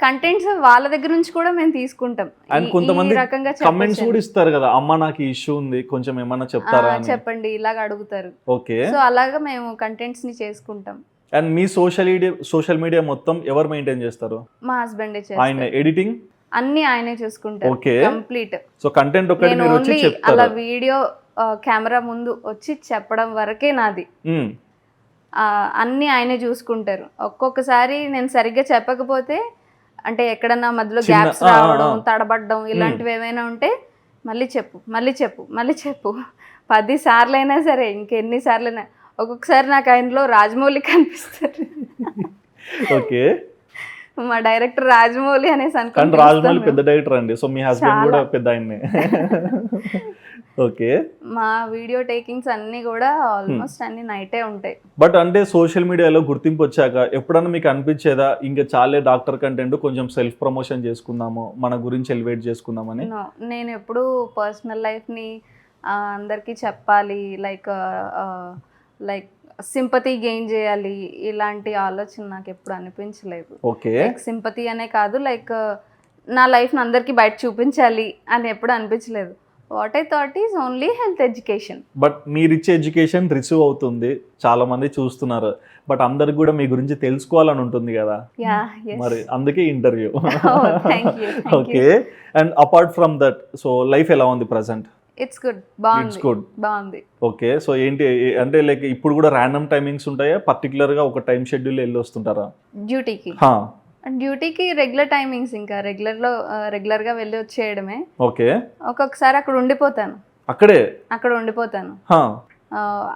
కంటెంట్స్ వాళ్ళ దగ్గర నుంచి కూడా మేము తీసుకుంటాం. అండ్ కొంతమంది రకంగా కమెంట్స్ కూడా ఇస్తారు కదా, అమ్మ నాకు ఇష్యూ ఉంది కొంచెం ఏమన్నా చెప్తారా, చెప్పండి ఇలాగ అడుగుతారు. ఓకే, సో అలాగా మేము కంటెంట్స్ ని చేసుకుంటాం. అండ్ మీ సోషల్ మీడియా మొత్తం ఎవరు మెయింటైన్ చేస్తారు? మా హస్బెండ్. ఆయన ఎడిటింగ్ అన్ని ఆయనే చూసుకుంటారు. Okay, complete. సో కంటెంట్ ఒకటి మీరు వచ్చి చెప్తారు, అలా వీడియో కెమెరా ముందు వచ్చి చెప్పడం వరకే నాది. అన్ని ఆయనే చూసుకుంటారు. ఒక్కొక్కసారి నేను సరిగ్గా చెప్పకపోతే అంటే ఎక్కడన్నా మధ్యలో గ్యాప్స్ రావడం, తడబడడం ఇలాంటివి ఏమైనా ఉంటే మళ్ళీ చెప్పు 10 సార్లు అయినా సరే, ఇంకెన్ని సార్లు అయినా. ఒక్కొక్కసారి నాకు ఆయనలో రాజమౌళి కనిపిస్తారు. ఓకే, మా డైరెక్టర్ రాజమౌళి అనేసి అనుకుంటే రాజమౌళి పెద్ద డైరెక్టర్ అండి. సో మీ హస్బెండ్ కూడా పెద్ద ఆయనే. ఓకే, మా వీడియో టేకింగ్స్ అన్ని కూడా ఆల్మోస్ట్ అన్ని నైటే ఉంటాయి. బట్ అంటే సోషల్ మీడియాలో గుర్తింపు వచ్చాక ఎప్పుడన్నా మీకు అనిపించేదా ఇంకా చాలే డాక్టర్ కంటెంట్, కొంచెం సెల్ఫ్ ప్రమోషన్ చేసుకుందాము, మన గురించి ఎలివేట్ చేసుకుందామని? నేను ఎప్పుడు పర్సనల్ లైఫ్ని అందరికీ చెప్పాలి, లైక్ సింపతి గెయిన్ చేయాలి, ఇలాంటి ఆలోచన నాకు ఎప్పుడు అనిపించలేదు. ఓకే, సింపతి అనే కాదు, లైక్ నా లైఫ్ని అందరికీ బయట చూపించాలి అని ఎప్పుడు అనిపించలేదు. What I thought is only health education. But మీరు ఇచ్చే ఎడ్యుకేషన్ రిసీవ్ అవుతుంది, చాలా మంది చూస్తున్నారు, బట్ అందరికి కూడా మీ గురించి తెలుసుకోవాలని ఉంటుంది కదా, మరి అందుకే interview. Okay, and apart from that so life ఎలా ఉంది ప్రెసెంట్? ఇట్స్ గుడ్, బాగుంది. ఓకే, సో ఏంటి అంటే లైక్ ఇప్పుడు కూడా ర్యాండమ్ టైమింగ్స్ ఉంటాయా, పర్టికులర్ గా ఒక టైం షెడ్యూల్ వెళ్ళి వస్తుంటారా డ్యూటీకి? రెగ్యులర్ టైమింగ్స్, ఇంకా రెగ్యులర్ గా వెళ్ళి వచ్చేయడమే. ఓకే, ఒక్కొక్కసారి అక్కడ ఉండిపోతాను, అక్కడ ఉండిపోతాను.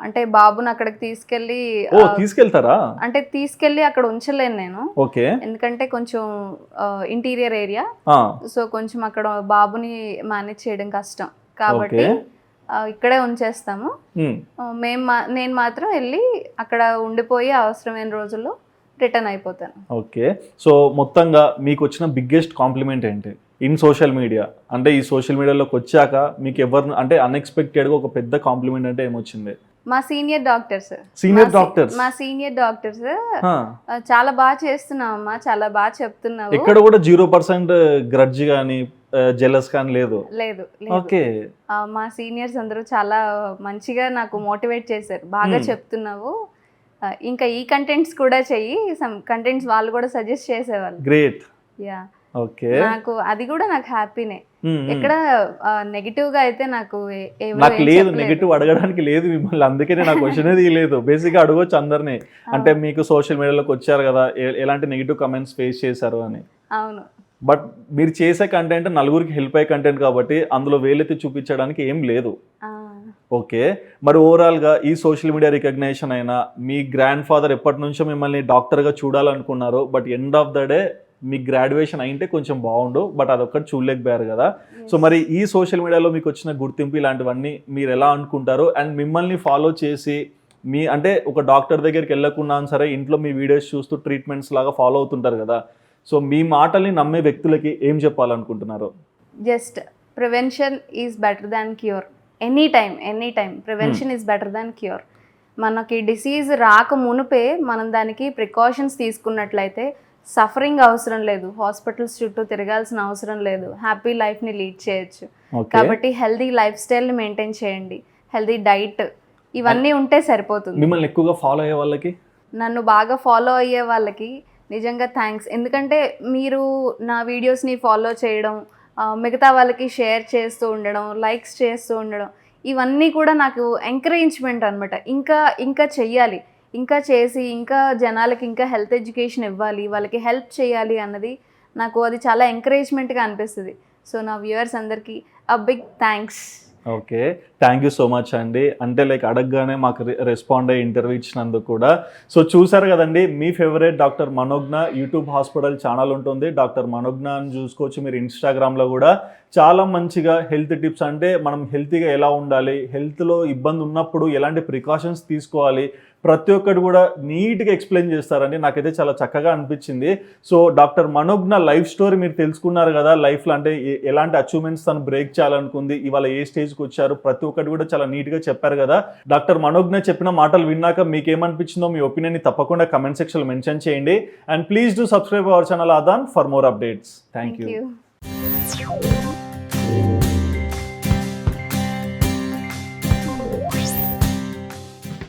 అంటే బాబుని అక్కడికి తీసుకెళ్తారా? అంటే తీసుకెళ్లి అక్కడ ఉంచలేను నేను. ఓకే, ఎందుకంటే కొంచెం ఇంటీరియర్ ఏరియా, సో కొంచెం అక్కడ బాబుని మేనేజ్ చేయడం కష్టం కాబట్టి ఇక్కడే ఉంచేస్తాము. నేను మాత్రం వెళ్ళి అక్కడ ఉండిపోయి అవసరమైన రోజుల్లో రిటర్న్ అయిపోతాను. ఓకే, సో మొత్తంగా మీకు వచ్చిన బిగ్గెస్ట్ కాంప్లిమెంట్ ఏంటి ఇన్ సోషల్ మీడియా? అంటే ఈ సోషల్ మీడియాలోకి వచ్చాక మీకు ఎవరు అంటే అన్ఎక్స్పెక్టెడ్గా ఒక పెద్ద కాంప్లిమెంట్ అంటే ఏమొచ్చింది? మా సీనియర్ డాక్టర్స్ చాలా బాగా చేస్తున్నావమ్మా, చాలా బాగా చెప్తున్నావు. ఎక్కడ కూడా 0% గ్రడ్జ్ కానీ జెలస్ కానీ లేదు. ఓకే, మా సీనియర్స్ అందరూ చాలా మంచిగా నాకు మోటివేట్ చేశారు, బాగా చెప్తున్నావు, ఇంకా ఈ కంటెంట్స్ కూడా చెయ్యి. సమ్ కంటెంట్స్ వాళ్ళు కూడా సజెస్ట్ చేసేవాళ్ళు. గ్రేట్. యా, ఓకే, నాకు అది కూడా నాకు హ్యాపీనే. ఎక్కడ నెగిటివ్ గా అయితే నాకు లేదు, నెగిటివ్ అడగడానికి లేదు మిమ్మల్ని, అందుకే నాకు క్వశ్చన్ అది లేదు. బేసిక్ గా అడగొచ్చు అందరినీ, అంటే మీకు సోషల్ మీడియాలోకి వచ్చారు కదా, ఎలాంటి నెగిటివ్ కమెంట్స్ ఫేస్ చేశారు అని. అవును, బట్ మీరు చేసే కంటెంట్ నలుగురికి హెల్ప్ అయ్యే కంటెంట్ కాబట్టి అందులో వేలెత్తి చూపించడానికి ఏం లేదు. ఓకే, మరి ఓవరాల్గా ఈ సోషల్ మీడియా రికగ్నేషన్ అయినా మీ గ్రాండ్ ఫాదర్ ఎప్పటి నుంచో మిమ్మల్ని డాక్టర్గా చూడాలనుకున్నారు, but end of the day మీ గ్రాడ్యుయేషన్ అయింటే కొంచెం బాగుండు, బట్ అదొక్కటి చూడలేకపోయారు కదా. సో మరి ఈ సోషల్ మీడియాలో మీకు వచ్చిన గుర్తింపు ఇలాంటివన్నీ మీరు ఎలా అనుకుంటారు? అండ్ మిమ్మల్ని ఫాలో చేసి మీ అంటే ఒక డాక్టర్ దగ్గరికి వెళ్ళకున్నా సరే ఇంట్లో మీ వీడియోస్ చూస్తూ ట్రీట్మెంట్స్ లాగా ఫాలో అవుతుంటారు కదా, సో మీ మాటల్ని నమ్మే వ్యక్తులకి ఏం చెప్పాలనుకుంటున్నారు? Just prevention is better than cure. Any time prevention is better than cure. మనకి డిసీజ్ రాక మునుపే మనం దానికి ప్రికాషన్స్ తీసుకున్నట్లయితే సఫరింగ్ అవసరం లేదు, హాస్పిటల్స్ చుట్టూ తిరగాల్సిన అవసరం లేదు, హ్యాపీ లైఫ్ని లీడ్ చేయొచ్చు. కాబట్టి హెల్దీ లైఫ్ స్టైల్ని మెయింటైన్ చేయండి, హెల్దీ డైట్, ఇవన్నీ ఉంటే సరిపోతుంది. మిమ్మల్ని ఎక్కువగా ఫాలో అయ్యే వాళ్ళకి, నన్ను బాగా ఫాలో అయ్యే వాళ్ళకి నిజంగా థ్యాంక్స్. ఎందుకంటే మీరు నా వీడియోస్ని ఫాలో చేయడం, మిగతా వాళ్ళకి షేర్ చేస్తూ ఉండడం, లైక్స్ చేస్తూ ఉండడం, ఇవన్నీ కూడా నాకు ఎంకరేజ్మెంట్ అనమాట. ఇంకా చెయ్యాలి, ఇంకా చేసి ఇంకా జనాలకి ఇంకా హెల్త్ ఎడ్యుకేషన్ ఇవ్వాలి, వాళ్ళకి హెల్ప్ చేయాలి అన్నది నాకు అది చాలా ఎంకరేజ్మెంట్గా అనిపిస్తుంది. సో నా వ్యూవర్స్ అందరికీ big thanks. Okay, thank you so much అండి. అంటే లైక్ అడగగానే మాకు రెస్పాండ్ అయ్యి ఇంటర్వ్యూ ఇచ్చినందుకు కూడా. సో చూసారు కదండి, మీ ఫేవరెట్ డాక్టర్ మనోజ్ఞ యూట్యూబ్ హాస్పిటల్ ఛానల్ ఉంటుంది, డాక్టర్ మనోజ్ఞ అని చూసుకోవచ్చు. మీరు ఇన్స్టాగ్రామ్లో కూడా చాలా మంచిగా హెల్త్ టిప్స్, అంటే మనం హెల్తీగా ఎలా ఉండాలి, హెల్త్లో ఇబ్బంది ఉన్నప్పుడు ఎలాంటి ప్రికాషన్స్ తీసుకోవాలి, ప్రతి ఒక్కటి కూడా నీట్గా ఎక్స్ప్లెయిన్ చేస్తారండి. నాకైతే చాలా చక్కగా అనిపించింది. సో డాక్టర్ మనోజ్ఞ లైఫ్ స్టోరీ మీరు తెలుసుకున్నారు కదా, లైఫ్లో అంటే ఎలాంటి అచీవ్మెంట్స్ తను బ్రేక్ చేయాలనుకుంది, ఇవాళ ఏ స్టేజ్కి వచ్చారు, ప్రతి ఒక్కటి కూడా చాలా నీట్గా చెప్పారు కదా. డాక్టర్ మనోజ్ఞ చెప్పిన మాటలు విన్నాక మీకు ఏమనిపించిందో మీ ఒపీనియన్ని తప్పకుండా కమెంట్ సెక్షన్లో మెన్షన్ చేయండి. And please do subscribe our channel Aadhan for more updates. Thank you.